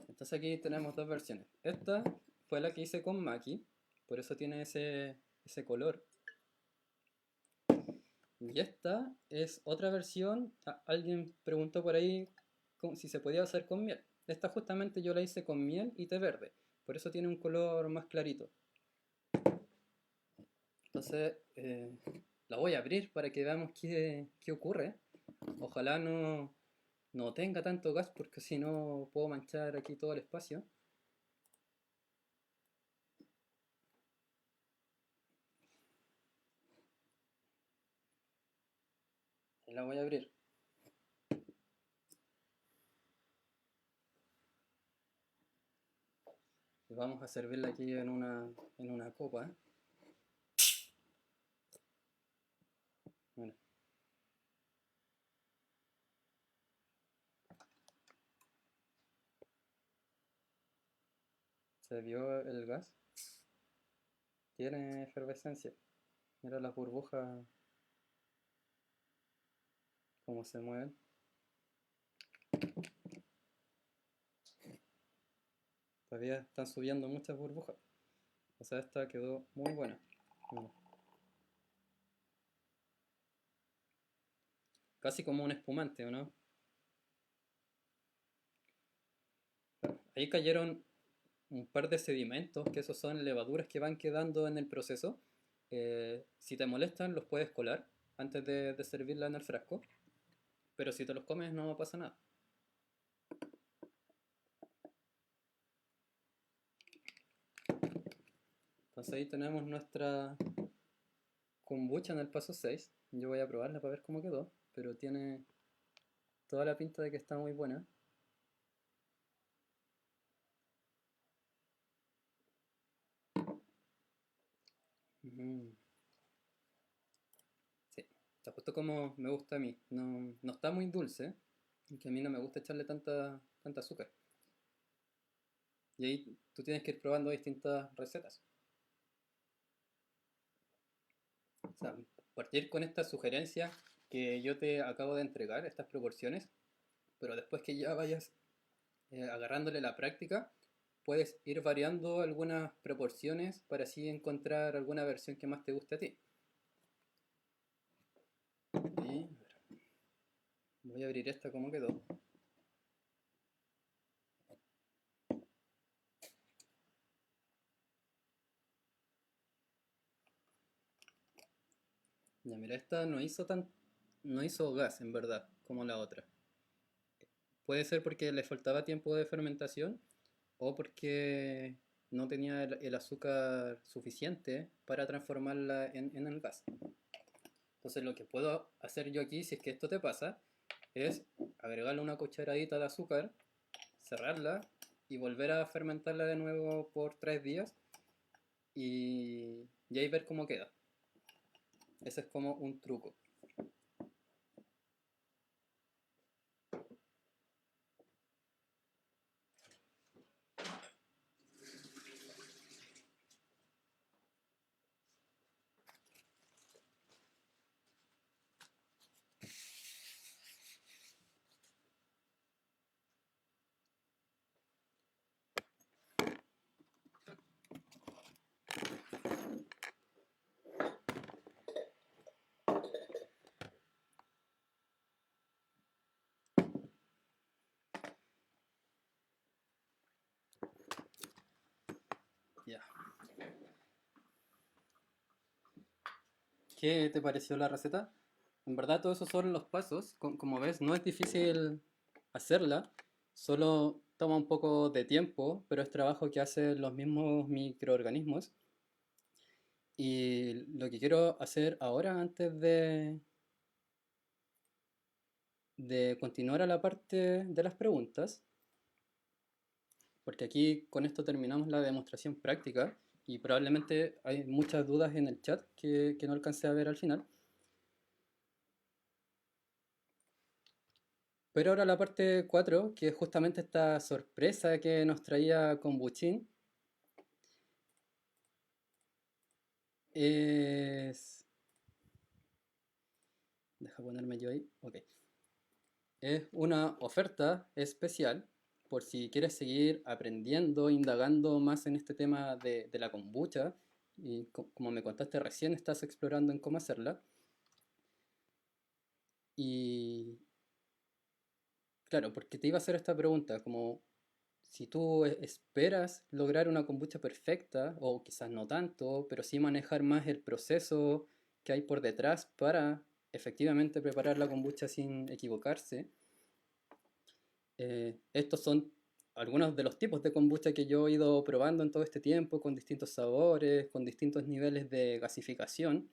Entonces aquí tenemos dos versiones. Esta fue la que hice con Maki, por eso tiene ese color. Y esta es otra versión. Alguien preguntó por ahí si se podía hacer con miel. Esta justamente yo la hice con miel y té verde, por eso tiene un color más clarito. Entonces la voy a abrir para que veamos qué ocurre. Ojalá no tenga tanto gas porque si no puedo manchar aquí todo el espacio. Y la voy a abrir. Y vamos a servirla aquí en una copa. Bueno, se vio el gas. Tiene efervescencia. Mira las burbujas cómo se mueven. Todavía están subiendo muchas burbujas. O sea, esta quedó muy buena. Bueno, casi como un espumante, ¿o no? Ahí cayeron un par de sedimentos, que esos son levaduras que van quedando en el proceso. Si te molestan, los puedes colar antes de servirla en el frasco. Pero si te los comes, no pasa nada. Entonces ahí tenemos nuestra kombucha en el paso 6. Yo voy a probarla para ver cómo quedó, pero tiene toda la pinta de que está muy buena. Mm, sí, está justo como me gusta a mí. No está muy dulce, que a mí no me gusta echarle tanta azúcar. Y ahí tú tienes que ir probando distintas recetas. O sea, partir con esta sugerencia que yo te acabo de entregar, estas proporciones, pero después que ya vayas agarrándole la práctica, puedes ir variando algunas proporciones para así encontrar alguna versión que más te guste a ti. Y voy a abrir esta como quedó. Ya mira, esta no hizo gas en verdad, como la otra. Puede ser porque le faltaba tiempo de fermentación o porque no tenía el azúcar suficiente para transformarla en el gas. Entonces lo que puedo hacer yo aquí, si es que esto te pasa, es agregarle una cucharadita de azúcar, cerrarla y volver a fermentarla de nuevo por 3 días y ahí ver cómo queda. Ese es como un truco. ¿Qué te pareció la receta? En verdad, todos esos son los pasos. Como ves, no es difícil hacerla, solo toma un poco de tiempo, pero es trabajo que hacen los mismos microorganismos. Y lo que quiero hacer ahora, antes de continuar a la parte de las preguntas, porque aquí con esto terminamos la demostración práctica y probablemente hay muchas dudas en el chat que no alcancé a ver al final. Pero ahora la parte 4, que es justamente esta sorpresa que nos traía Kombuchin, es... Deja ponerme yo ahí. Ok. Es una oferta especial por si quieres seguir aprendiendo, indagando más en este tema de la kombucha. Y como me contaste recién, estás explorando en cómo hacerla. Y claro, porque te iba a hacer esta pregunta, como si tú esperas lograr una kombucha perfecta, o quizás no tanto, pero sí manejar más el proceso que hay por detrás para efectivamente preparar la kombucha sin equivocarse. Estos son algunos de los tipos de kombucha que yo he ido probando en todo este tiempo, con distintos sabores, con distintos niveles de gasificación.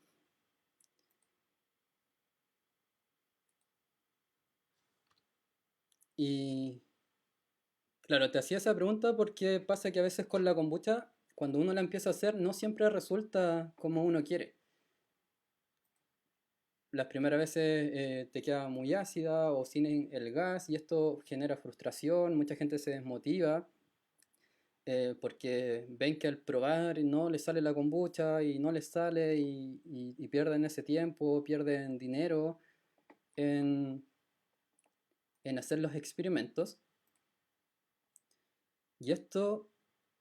Y claro, te hacía esa pregunta porque pasa que a veces con la kombucha, cuando uno la empieza a hacer, no siempre resulta como uno quiere. Las primeras veces te queda muy ácida o sin el gas y esto genera frustración, mucha gente se desmotiva porque ven que al probar no les sale la kombucha y no les sale y pierden ese tiempo, pierden dinero en, en hacer los experimentos. Y esto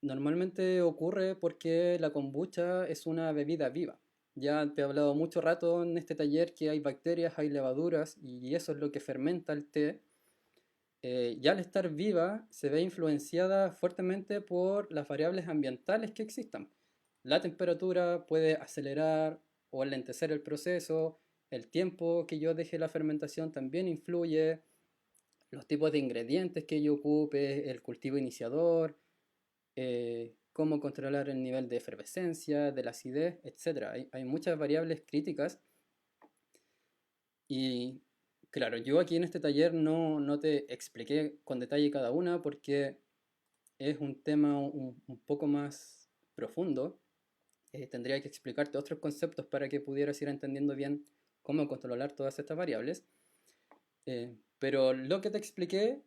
normalmente ocurre porque la kombucha es una bebida viva. Ya te he hablado mucho rato en este taller que hay bacterias, hay levaduras y eso es lo que fermenta el té. Ya al estar viva se ve influenciada fuertemente por las variables ambientales que existan. La temperatura puede acelerar o alentecer el proceso, el tiempo que yo deje la fermentación también influye, los tipos de ingredientes que yo ocupe, el cultivo iniciador, cómo controlar el nivel de efervescencia, de la acidez, etcétera. Hay muchas variables críticas y claro, yo aquí en este taller no te expliqué con detalle cada una porque es un tema un poco más profundo. Tendría que explicarte otros conceptos para que pudieras ir entendiendo bien cómo controlar todas estas variables. Pero lo que te expliqué,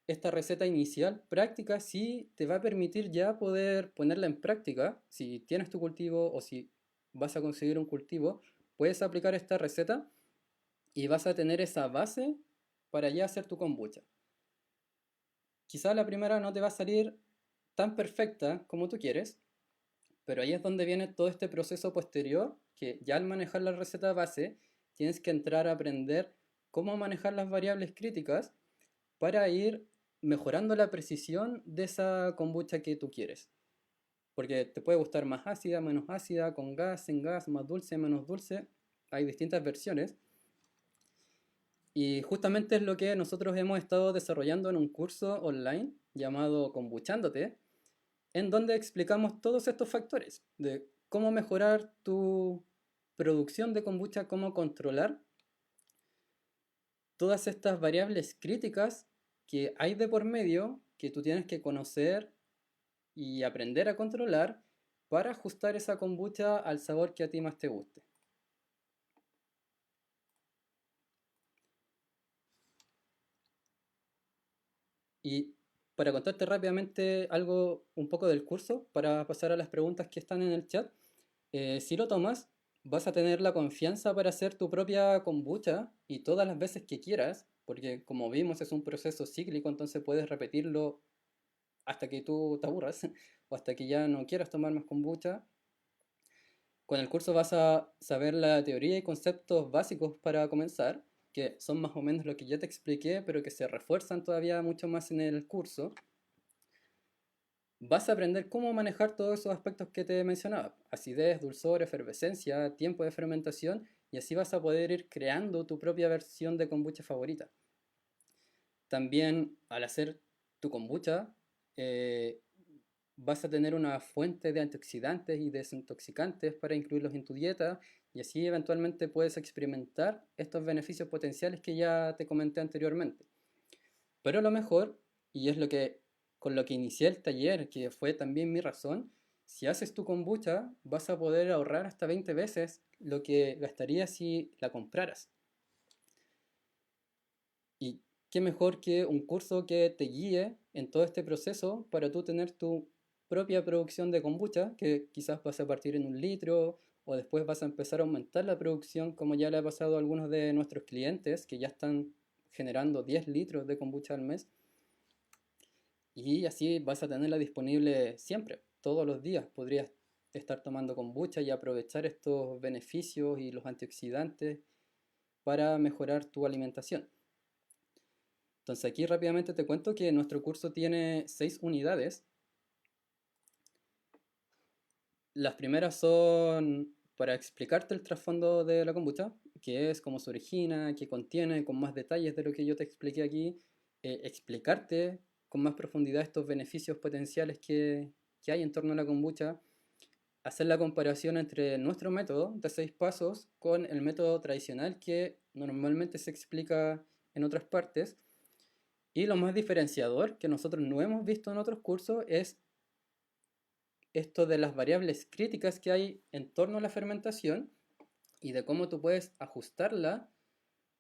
esta receta inicial práctica sí te va a permitir ya poder ponerla en práctica. Si tienes tu cultivo o si vas a conseguir un cultivo, puedes aplicar esta receta y vas a tener esa base para ya hacer tu kombucha. Quizá la primera no te va a salir tan perfecta como tú quieres, pero ahí es donde viene todo este proceso posterior, que ya al manejar la receta base, tienes que entrar a aprender cómo manejar las variables críticas para ir mejorando la precisión de esa kombucha que tú quieres. Porque te puede gustar más ácida, menos ácida, con gas, sin gas, más dulce, menos dulce. Hay distintas versiones. Y justamente es lo que nosotros hemos estado desarrollando en un curso online llamado Kombuchándote, en donde explicamos todos estos factores de cómo mejorar tu producción de kombucha, cómo controlar todas estas variables críticas que hay de por medio que tú tienes que conocer y aprender a controlar para ajustar esa kombucha al sabor que a ti más te guste. Y para contarte rápidamente algo un poco del curso, para pasar a las preguntas que están en el chat, si lo tomas, vas a tener la confianza para hacer tu propia kombucha y todas las veces que quieras, porque como vimos es un proceso cíclico, entonces puedes repetirlo hasta que tú te aburras o hasta que ya no quieras tomar más kombucha. Con el curso vas a saber la teoría y conceptos básicos para comenzar, que son más o menos lo que ya te expliqué, pero que se refuerzan todavía mucho más en el curso. vas a aprender cómo manejar todos esos aspectos que te mencionaba: acidez, dulzor, efervescencia, tiempo de fermentación, y así vas a poder ir creando tu propia versión de kombucha favorita. También al hacer tu kombucha, eh, vas a tener una fuente de antioxidantes y desintoxicantes para incluirlos en tu dieta, y así eventualmente puedes experimentar estos beneficios potenciales que ya te comenté anteriormente. Pero lo mejor, y es lo que con lo que inicié el taller, que fue también mi razón: si haces tu kombucha, vas a poder ahorrar hasta 20 veces lo que gastarías si la compraras. Y qué mejor que un curso que te guíe en todo este proceso para tú tener tu propia producción de kombucha, que quizás vas a partir en 1 litro o después vas a empezar a aumentar la producción, como ya le ha pasado a algunos de nuestros clientes que ya están generando 10 litros de kombucha al mes. Y así vas a tenerla disponible siempre, todos los días. Podrías estar tomando kombucha y aprovechar estos beneficios y los antioxidantes para mejorar tu alimentación. Entonces aquí rápidamente te cuento que nuestro curso tiene 6 unidades. Las primeras son para explicarte el trasfondo de la kombucha, que es cómo se origina, qué contiene, con más detalles de lo que yo te expliqué aquí, explicarte con más profundidad estos beneficios potenciales que hay en torno a la kombucha, hacer la comparación entre nuestro método de 6 pasos con el método tradicional que normalmente se explica en otras partes. Y lo más diferenciador que nosotros no hemos visto en otros cursos es esto de las variables críticas que hay en torno a la fermentación y de cómo tú puedes ajustarla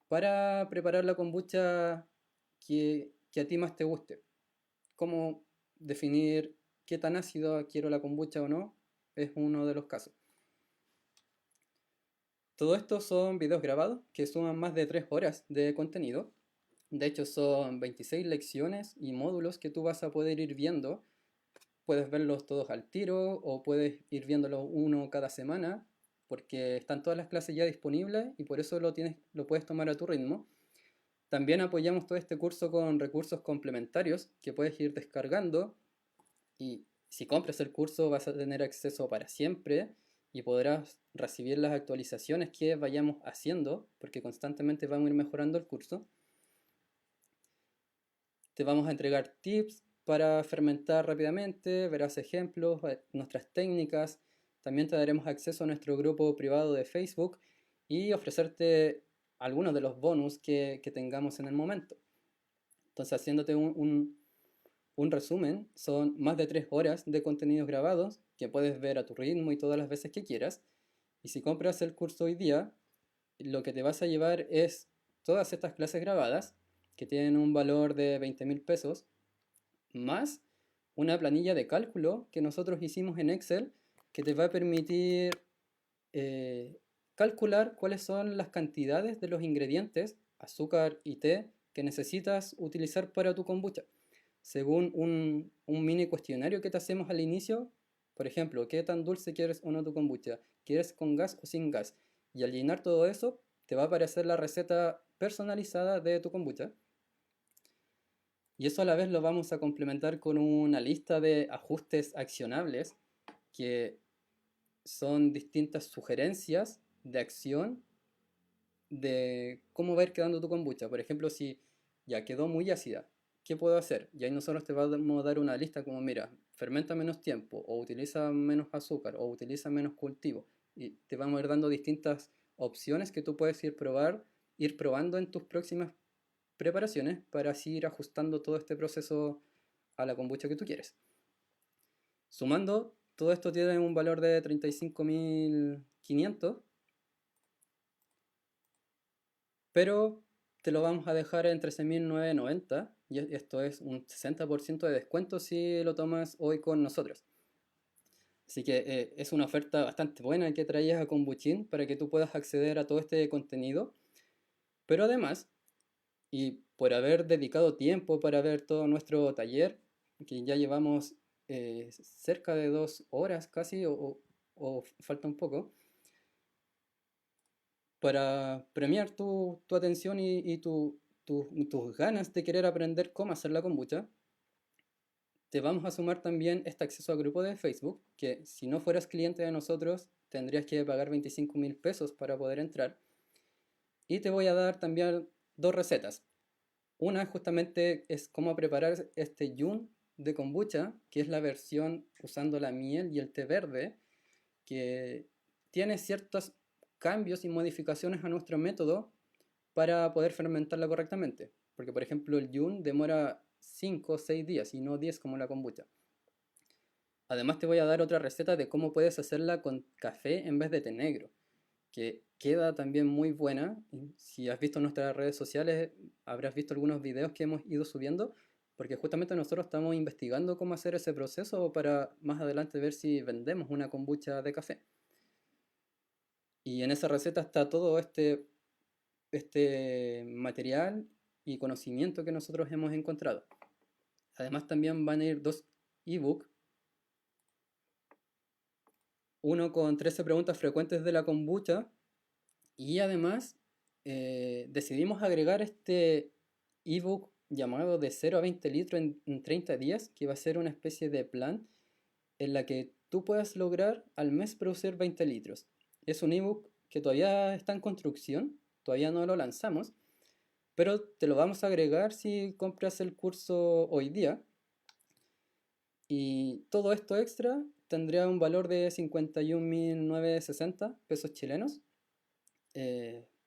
para preparar la kombucha que a ti más te guste. Cómo definir qué tan ácido quiero la kombucha o no es uno de los casos. Todo esto son videos grabados que suman más de 3 horas de contenido. De hecho, son 26 lecciones y módulos que tú vas a poder ir viendo. Puedes verlos todos al tiro o puedes ir viéndolos uno cada semana, porque están todas las clases ya disponibles y por eso lo puedes tomar a tu ritmo. También apoyamos todo este curso con recursos complementarios que puedes ir descargando, y si compras el curso vas a tener acceso para siempre y podrás recibir las actualizaciones que vayamos haciendo, porque constantemente vamos a ir mejorando el curso. Te vamos a entregar tips para fermentar rápidamente, verás ejemplos, nuestras técnicas. También te daremos acceso a nuestro grupo privado de Facebook y ofrecerte algunos de los bonus que tengamos en el momento. Entonces, haciéndote un resumen, son más de 3 horas de contenidos grabados que puedes ver a tu ritmo y todas las veces que quieras. Y si compras el curso hoy día, lo que te vas a llevar es todas estas clases grabadas, que tienen un valor de 20.000 pesos, más una planilla de cálculo que nosotros hicimos en Excel, que te va a permitir eh, calcular cuáles son las cantidades de los ingredientes, azúcar y té, que necesitas utilizar para tu kombucha. Según un mini cuestionario que te hacemos al inicio, por ejemplo, ¿qué tan dulce quieres o no tu kombucha? ¿Quieres con gas o sin gas? Y al llenar todo eso, te va a aparecer la receta personalizada de tu kombucha. Y eso a la vez lo vamos a complementar con una lista de ajustes accionables, que son distintas sugerencias de acción de cómo va a ir quedando tu kombucha. Por ejemplo, si ya quedó muy ácida, ¿qué puedo hacer? Y ahí nosotros te vamos a dar una lista como: mira, fermenta menos tiempo, o utiliza menos azúcar, o utiliza menos cultivo. Y te vamos a ir dando distintas opciones que tú puedes ir probando en tus próximas preparaciones para así ir ajustando todo este proceso a la kombucha que tú quieres. Sumando, todo esto tiene un valor de 35.500, pero te lo vamos a dejar en 13.990, y esto es un 60% de descuento si lo tomas hoy con nosotros. Así que es una oferta bastante buena que traías a Kombuchin para que tú puedas acceder a todo este contenido. Pero además, y por haber dedicado tiempo para ver todo nuestro taller, que ya llevamos cerca de 2 horas casi, o falta un poco, para premiar tu atención y tus ganas de querer aprender cómo hacer la kombucha, Te vamos a sumar también este acceso al grupo de Facebook, que si no fueras cliente de nosotros, tendrías que pagar 25.000 pesos para poder entrar. Y te voy a dar también dos recetas. Una justamente es cómo preparar este yun de kombucha, que es la versión usando la miel y el té verde, que tiene ciertos cambios y modificaciones a nuestro método para poder fermentarla correctamente. Porque, por ejemplo, el yun demora 5 o 6 días y no 10 como la kombucha. Además, te voy a dar otra receta de cómo puedes hacerla con café en vez de té negro, que queda también muy buena. Si has visto nuestras redes sociales, habrás visto algunos videos que hemos ido subiendo, porque justamente nosotros estamos investigando cómo hacer ese proceso para más adelante ver si vendemos una kombucha de café. Y en esa receta está todo este material y conocimiento que nosotros hemos encontrado. Además también van a ir dos ebooks, uno con 13 preguntas frecuentes de la kombucha y además decidimos agregar este ebook llamado de 0 a 20 litros en 30 días, que va a ser una especie de plan en la que tú puedas lograr al mes producir 20 litros. Es un ebook que todavía está en construcción, todavía no lo lanzamos, pero te lo vamos a agregar si compras el curso hoy día. Y todo esto extra tendría un valor de 51.960 pesos chilenos.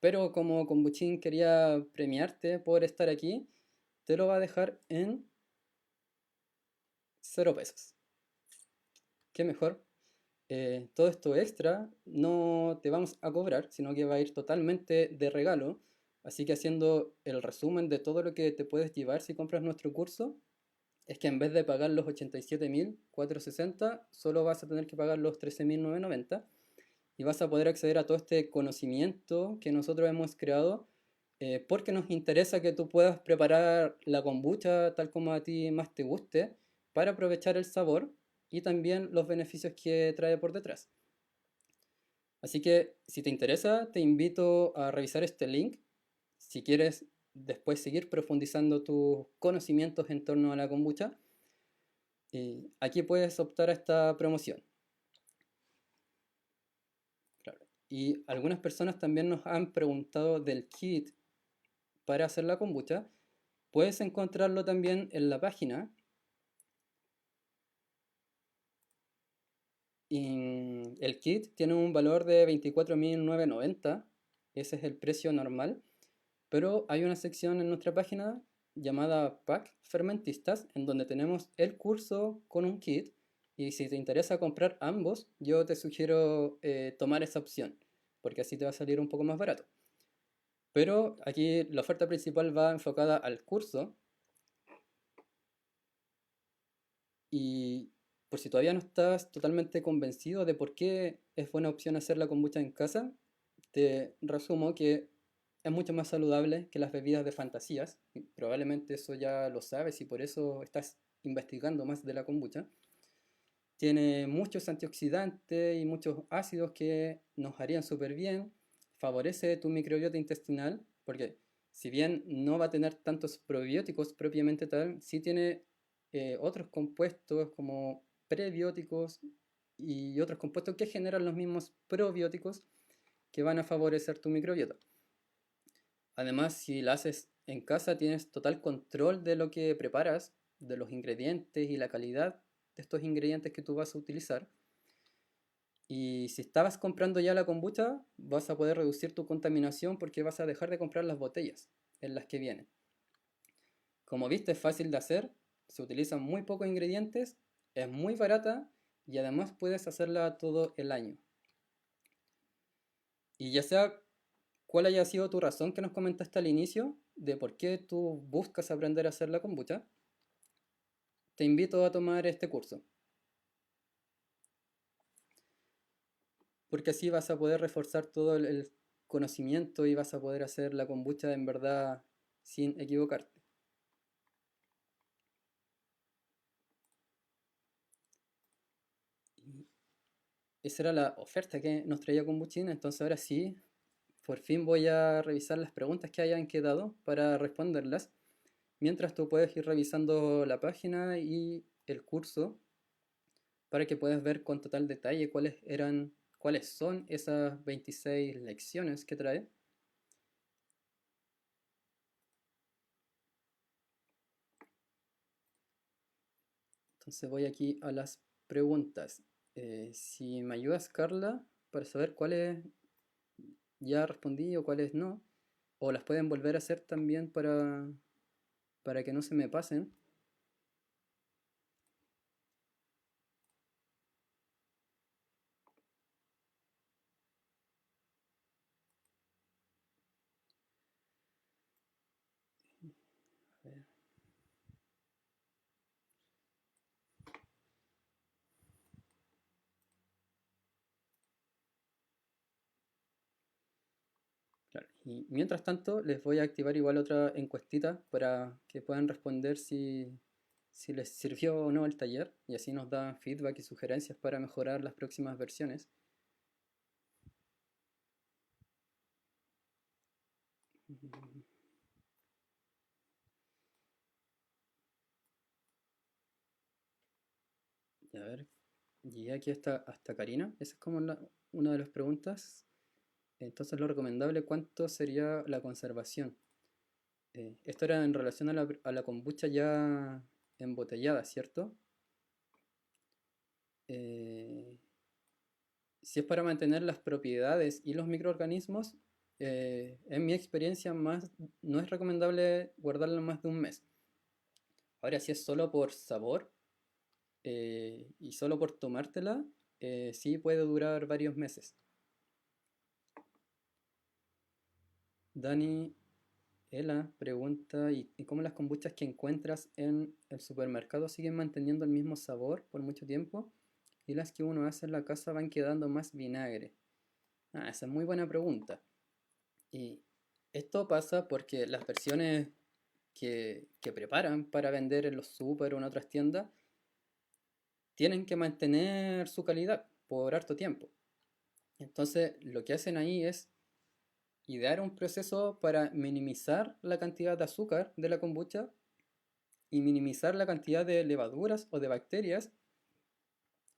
Pero como Kombuchin quería premiarte por estar aquí, te lo va a dejar en 0 pesos. ¿Qué mejor? Todo esto extra no te vamos a cobrar, sino que va a ir totalmente de regalo. Así que haciendo el resumen de todo lo que te puedes llevar si compras nuestro curso, es que en vez de pagar los 87.460, solo vas a tener que pagar los 13.990 y vas a poder acceder a todo este conocimiento que nosotros hemos creado porque nos interesa que tú puedas preparar la kombucha tal como a ti más te guste para aprovechar el sabor y también los beneficios que trae por detrás. Así que si te interesa, te invito a revisar este link si quieres después seguir profundizando tus conocimientos en torno a la kombucha. Aquí puedes optar a esta promoción. Claro. Y algunas personas también nos han preguntado del kit para hacer la kombucha. Puedes encontrarlo también en la página. Y el kit tiene un valor de 24.990. Ese es el precio normal. Pero hay una sección en nuestra página llamada Pack Fermentistas, en donde tenemos el curso con un kit. Y si te interesa comprar ambos, yo te sugiero tomar esa opción, porque así te va a salir un poco más barato. Pero aquí la oferta principal va enfocada al curso. Y por si todavía no estás totalmente convencido de por qué es buena opción hacer la kombucha en casa, te resumo que es mucho más saludable que las bebidas de fantasías. Y probablemente eso ya lo sabes y por eso estás investigando más de la kombucha. Tiene muchos antioxidantes y muchos ácidos que nos harían súper bien. Favorece tu microbiota intestinal porque si bien no va a tener tantos probióticos propiamente tal, sí tiene otros compuestos como prebióticos y otros compuestos que generan los mismos probióticos que van a favorecer tu microbiota. Además, si la haces en casa, tienes total control de lo que preparas, de los ingredientes y la calidad de estos ingredientes que tú vas a utilizar. Y si estabas comprando ya la kombucha, vas a poder reducir tu contaminación porque vas a dejar de comprar las botellas en las que vienen. Como viste, es fácil de hacer, se utilizan muy pocos ingredientes, es muy barata y además puedes hacerla todo el año. Y ya sea cuál haya sido tu razón que nos comentaste al inicio de por qué tú buscas aprender a hacer la kombucha, te invito a tomar este curso, porque así vas a poder reforzar todo el conocimiento y vas a poder hacer la kombucha en verdad sin equivocarte. Y esa era la oferta que nos traía Kombuchina, entonces ahora sí, por fin voy a revisar las preguntas que hayan quedado para responderlas, mientras tú puedes ir revisando la página y el curso para que puedas ver con total detalle cuáles son esas 26 lecciones que trae. Entonces voy aquí a las preguntas. Si me ayudas, Carla, para saber cuáles ya respondí o cuáles no, o las pueden volver a hacer también para que no se me pasen. A ver. Claro. Y mientras tanto, les voy a activar igual otra encuestita para que puedan responder si les sirvió o no el taller y así nos dan feedback y sugerencias para mejorar las próximas versiones. Y a ver, llegué aquí hasta Karina. Esa es como una de las preguntas. Entonces, lo recomendable, ¿cuánto sería la conservación? Esto era en relación a la kombucha ya embotellada, ¿cierto? Eh, si es para mantener las propiedades y los microorganismos, en mi experiencia no es recomendable guardarla más de un mes. Ahora, si es solo por sabor y solo por tomártela, sí puede durar varios meses. Dani Ela pregunta, ¿y cómo las kombuchas que encuentras en el supermercado siguen manteniendo el mismo sabor por mucho tiempo? Y las que uno hace en la casa van quedando más vinagre. Esa es muy buena pregunta. Y esto pasa porque las versiones que preparan para vender en los super o en otras tiendas tienen que mantener su calidad por harto tiempo. Entonces, lo que hacen ahí es idear un proceso para minimizar la cantidad de azúcar de la kombucha y minimizar la cantidad de levaduras o de bacterias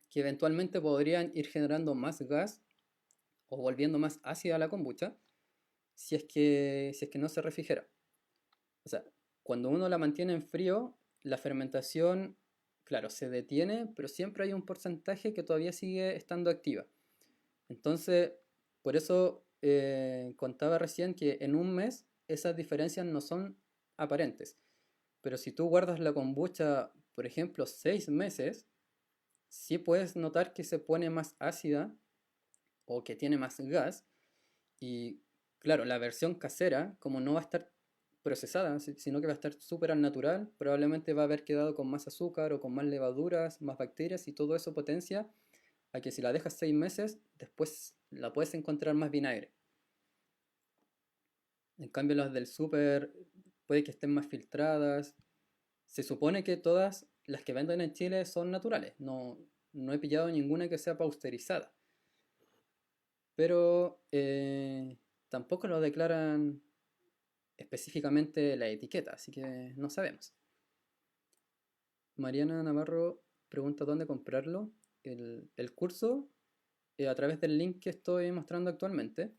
que eventualmente podrían ir generando más gas o volviendo más ácida la kombucha si es que no se refrigera. O sea, cuando uno la mantiene en frío, la fermentación, claro, se detiene, pero siempre hay un porcentaje que todavía sigue estando activa. Entonces, por eso contaba recién que en un mes esas diferencias no son aparentes. Pero si tú guardas la kombucha, por ejemplo, 6 meses, sí puedes notar que se pone más ácida o que tiene más gas. Y claro, la versión casera, como no va a estar procesada, sino que va a estar súper al natural, probablemente va a haber quedado con más azúcar o con más levaduras, más bacterias y todo eso potencia a que si la dejas 6 meses, después la puedes encontrar más vinagre. En cambio, las del súper puede que estén más filtradas. Se supone que todas las que venden en Chile son naturales. No he pillado ninguna que sea pasteurizada. Pero tampoco lo declaran específicamente la etiqueta, así que no sabemos. Mariana Navarro pregunta dónde comprarlo. El curso a través del link que estoy mostrando actualmente.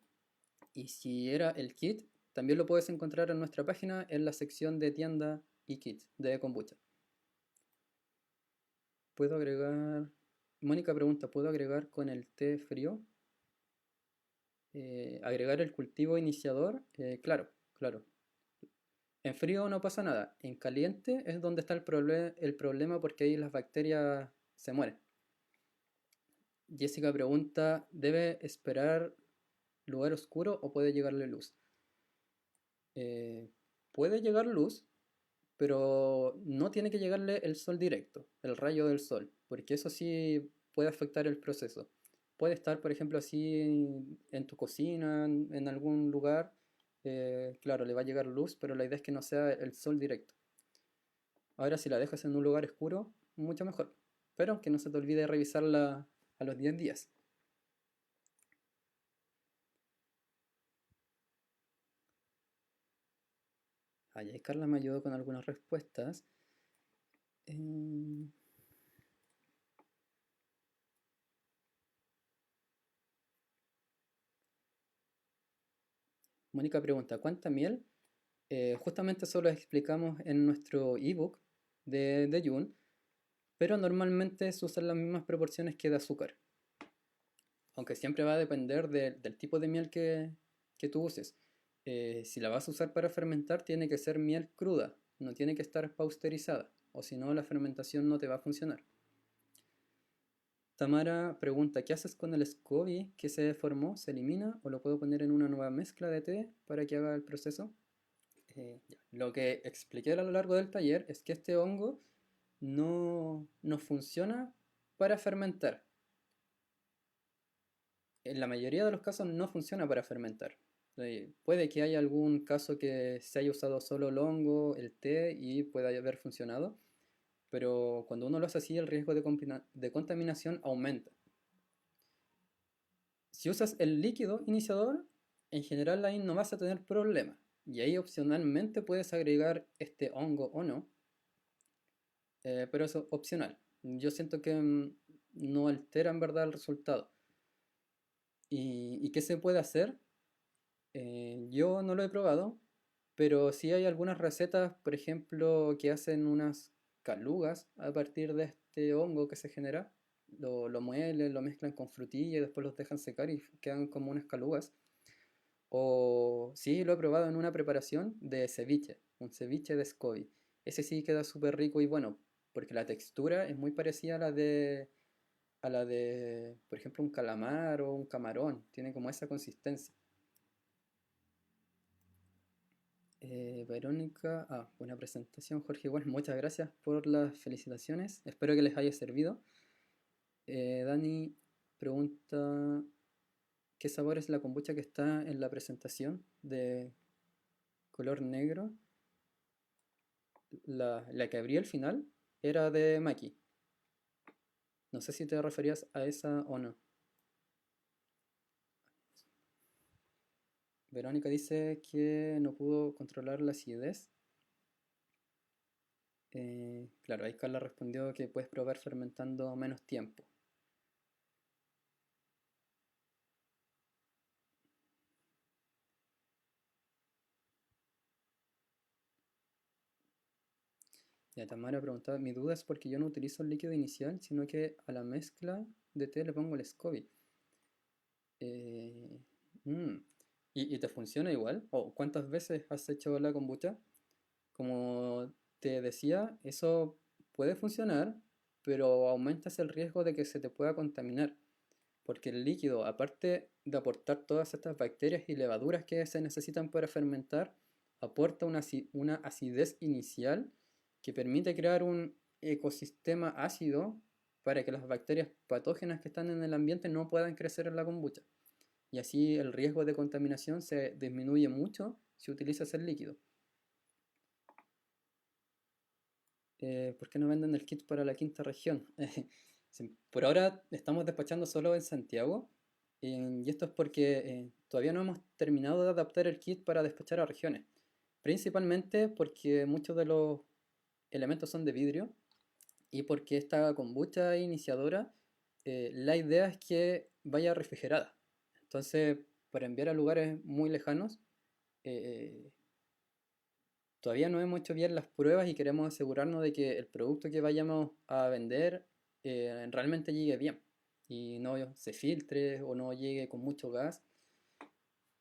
Y si era el kit, también lo puedes encontrar en nuestra página en la sección de tienda y kit de kombucha. ¿Puedo agregar? Mónica pregunta, ¿puedo agregar con el té frío? Agregar el cultivo iniciador, claro, claro. En frío no pasa nada. En caliente es donde está el problema porque ahí las bacterias se mueren. Jessica pregunta, ¿debe esperar lugar oscuro o puede llegarle luz? Eh, puede llegar luz, pero no tiene que llegarle el sol directo, el rayo del sol, porque eso sí puede afectar el proceso. Puede estar, por ejemplo, así en tu cocina, en algún lugar, claro, le va a llegar luz, pero la idea es que no sea el sol directo. Ahora, si la dejas en un lugar oscuro, mucho mejor. Pero que no se te olvide revisarla a los 10 días. Ahí Carla me ayudó con algunas respuestas. Eh, Mónica pregunta, ¿cuánta miel? Justamente eso lo explicamos en nuestro ebook de Jun, pero normalmente se usan las mismas proporciones que de azúcar, aunque siempre va a depender del tipo de miel que tú uses. Si la vas a usar para fermentar, tiene que ser miel cruda, no tiene que estar pasteurizada, o si no, la fermentación no te va a funcionar. Tamara pregunta, ¿qué haces con el SCOBY que se deformó? ¿Se elimina o lo puedo poner en una nueva mezcla de té para que haga el proceso? Ya. Lo que expliqué a lo largo del taller es que este hongo no funciona para fermentar. En la mayoría de los casos no funciona para fermentar. Puede que haya algún caso que se haya usado solo el hongo, el té y pueda haber funcionado, pero cuando uno lo hace así el riesgo de contaminación aumenta. Si usas el líquido iniciador, en general ahí no vas a tener problema. Y ahí opcionalmente puedes agregar este hongo o no, pero eso es opcional. Yo siento que no altera en verdad el resultado. ¿Y qué se puede hacer? Yo no lo he probado, pero sí hay algunas recetas, por ejemplo, que hacen unas calugas a partir de este hongo que se genera. Lo muelen, lo mezclan con frutilla y después los dejan secar y quedan como unas calugas. O sí, lo he probado en una preparación de ceviche, un ceviche de SCOBY. Ese sí queda súper rico y bueno, porque la textura es muy parecida a la de, por ejemplo, un calamar o un camarón. Tiene como esa consistencia. Verónica, buena presentación, Jorge. Igual, muchas gracias por las felicitaciones. Espero que les haya servido. Dani pregunta, ¿qué sabor es la kombucha que está en la presentación de color negro? La que abrí al final era de Maki. No sé si te referías a esa o no. Verónica dice que no pudo controlar la acidez. Claro, ahí Carla respondió que puedes probar fermentando menos tiempo. Ya Tamara preguntaba, mi duda es porque yo no utilizo el líquido inicial, sino que a la mezcla de té le pongo el SCOBY. Eh, mm, ¿Y te funciona igual? ¿O cuántas veces has hecho la kombucha? Como te decía, eso puede funcionar, pero aumentas el riesgo de que se te pueda contaminar, porque el líquido, aparte de aportar todas estas bacterias y levaduras que se necesitan para fermentar, aporta una acidez inicial que permite crear un ecosistema ácido para que las bacterias patógenas que están en el ambiente no puedan crecer en la kombucha. Y así el riesgo de contaminación se disminuye mucho si utilizas el líquido. ¿Por qué no venden el kit para la quinta región? Sí, por ahora estamos despachando solo en Santiago, y esto es porque todavía no hemos terminado de adaptar el kit para despachar a regiones. Principalmente porque muchos de los elementos son de vidrio y porque esta kombucha iniciadora, la idea es que vaya refrigerada. Entonces, para enviar a lugares muy lejanos, eh, todavía no hemos hecho bien las pruebas y queremos asegurarnos de que el producto que vayamos a vender realmente llegue bien y no se filtre o no llegue con mucho gas.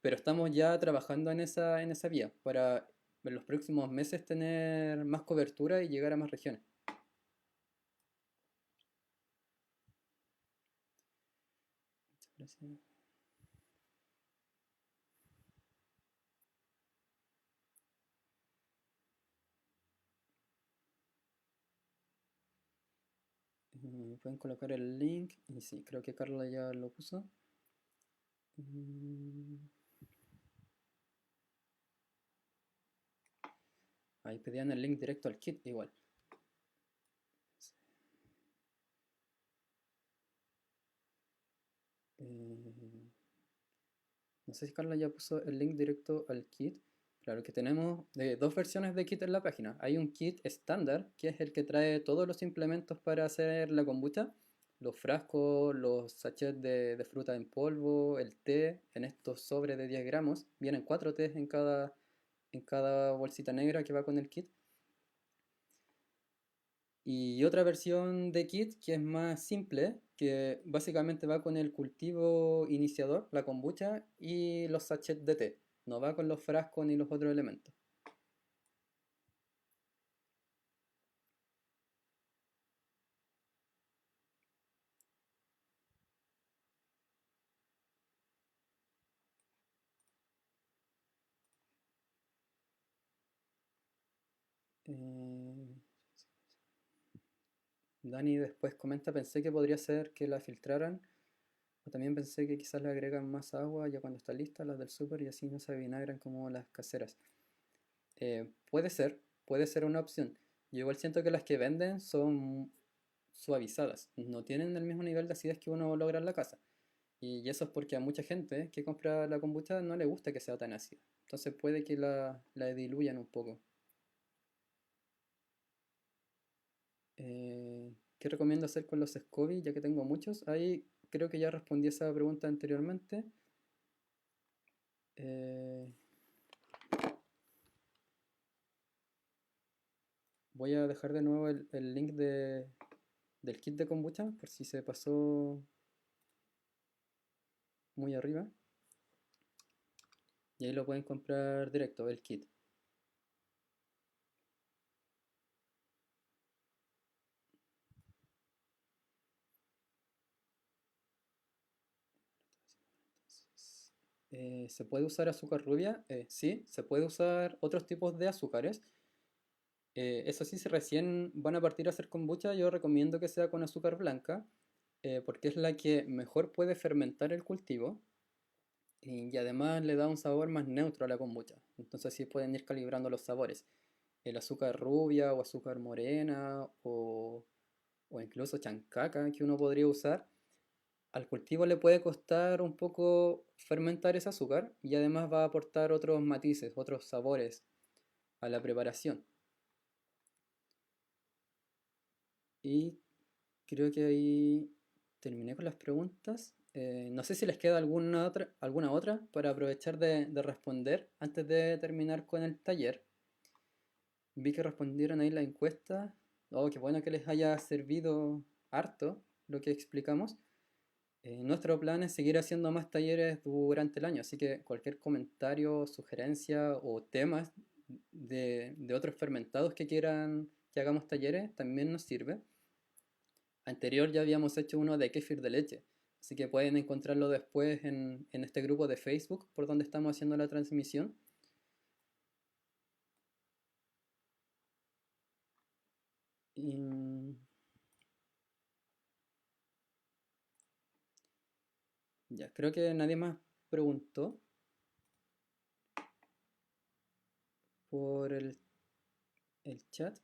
Pero estamos ya trabajando en esa vía para en los próximos meses tener más cobertura y llegar a más regiones. Muchas gracias. Pueden colocar el link. Y sí, creo que Carla ya lo puso. Mm, Ahí pedían el link directo al kit igual. Eh, no sé si Carla ya puso el link directo al kit. Claro que tenemos dos versiones de kit en la página. Hay un kit estándar, que es el que trae todos los implementos para hacer la kombucha. los frascos, los sachets de fruta en polvo, el té, en estos sobres de 10 gramos. Vienen 4 tés en cada bolsita negra que va con el kit. Y otra versión de kit que es más simple, que básicamente va con el cultivo iniciador, la kombucha, y los sachets de té. No va con los frascos ni los otros elementos. Eh, Dani después comenta, pensé que podría ser que la filtraran, o también pensé que quizás le agregan más agua ya cuando está lista, las del súper, y así no se vinagran como las caseras. Puede ser una opción. Yo igual siento que las que venden son suavizadas, no tienen el mismo nivel de acidez que uno logra en la casa. Y eso es porque a mucha gente que compra la kombucha no le gusta que sea tan ácida. Entonces puede que la diluyan un poco. ¿Qué recomiendo hacer con los SCOBY? Ya que tengo muchos. Ahí creo que ya respondí esa pregunta anteriormente. Eh, Voy a dejar de nuevo el link del kit de kombucha por si se pasó muy arriba. Y ahí lo pueden comprar directo, el kit. ¿Se puede usar azúcar rubia? Sí, se puede usar otros tipos de azúcares. Eso sí, si recién van a partir a hacer kombucha, yo recomiendo que sea con azúcar blanca, porque es la que mejor puede fermentar el cultivo y además le da un sabor más neutro a la kombucha. Entonces sí pueden ir calibrando los sabores. El azúcar rubia o azúcar morena o incluso chancaca que uno podría usar, al cultivo le puede costar un poco fermentar ese azúcar y además va a aportar otros matices, otros sabores a la preparación. Y creo que ahí terminé con las preguntas. No sé si les queda alguna otra para aprovechar de responder antes de terminar con el taller. Vi que respondieron ahí la encuesta. Oh, qué bueno que les haya servido harto lo que explicamos. Nuestro plan es seguir haciendo más talleres durante el año, así que cualquier comentario, sugerencia o temas de otros fermentados que quieran que hagamos talleres también nos sirve. Anterior ya habíamos hecho uno de kéfir de leche, así que pueden encontrarlo después en este grupo de Facebook por donde estamos haciendo la transmisión. Y ya, creo que nadie más preguntó por el chat.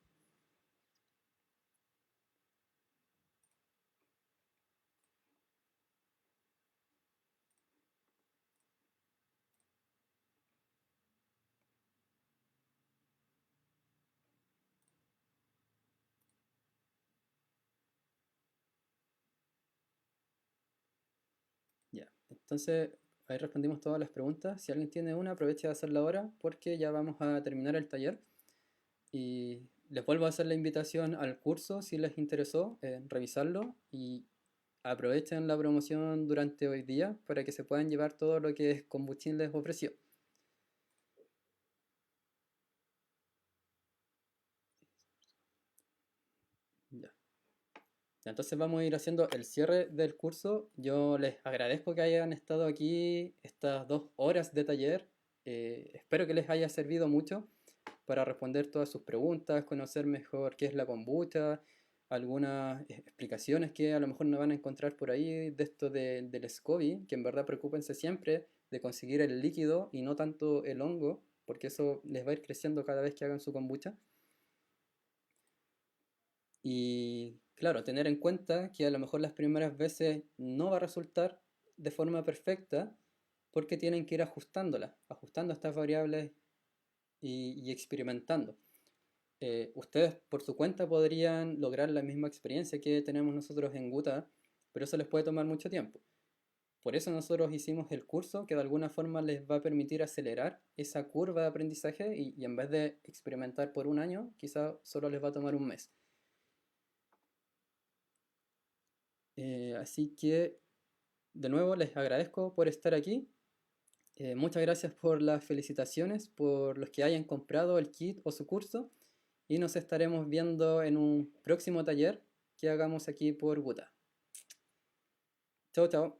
Ya, entonces ahí respondimos todas las preguntas. Si alguien tiene una, aproveche de hacerla ahora porque ya vamos a terminar el taller. Y les vuelvo a hacer la invitación al curso si les interesó, revisarlo y aprovechen la promoción durante hoy día para que se puedan llevar todo lo que Kombuchin les ofreció. Ya. Entonces vamos a ir haciendo el cierre del curso. Yo les agradezco que hayan estado aquí estas 2 horas de taller. Espero que les haya servido mucho para responder todas sus preguntas, conocer mejor qué es la kombucha, algunas explicaciones que a lo mejor no van a encontrar por ahí de esto del SCOBY, que en verdad preocúpense siempre de conseguir el líquido y no tanto el hongo, porque eso les va a ir creciendo cada vez que hagan su kombucha. Y claro, tener en cuenta que a lo mejor las primeras veces no va a resultar de forma perfecta porque tienen que ir ajustándolas, ajustando estas variables y experimentando. Ustedes por su cuenta podrían lograr la misma experiencia que tenemos nosotros en Guta, pero eso les puede tomar mucho tiempo. Por eso nosotros hicimos el curso que de alguna forma les va a permitir acelerar esa curva de aprendizaje y en vez de experimentar por un año, quizá solo les va a tomar un mes. Así que, de nuevo, les agradezco por estar aquí. Muchas gracias por las felicitaciones, por los que hayan comprado el kit o su curso. Y nos estaremos viendo en un próximo taller que hagamos aquí por Guta. Chao, chao.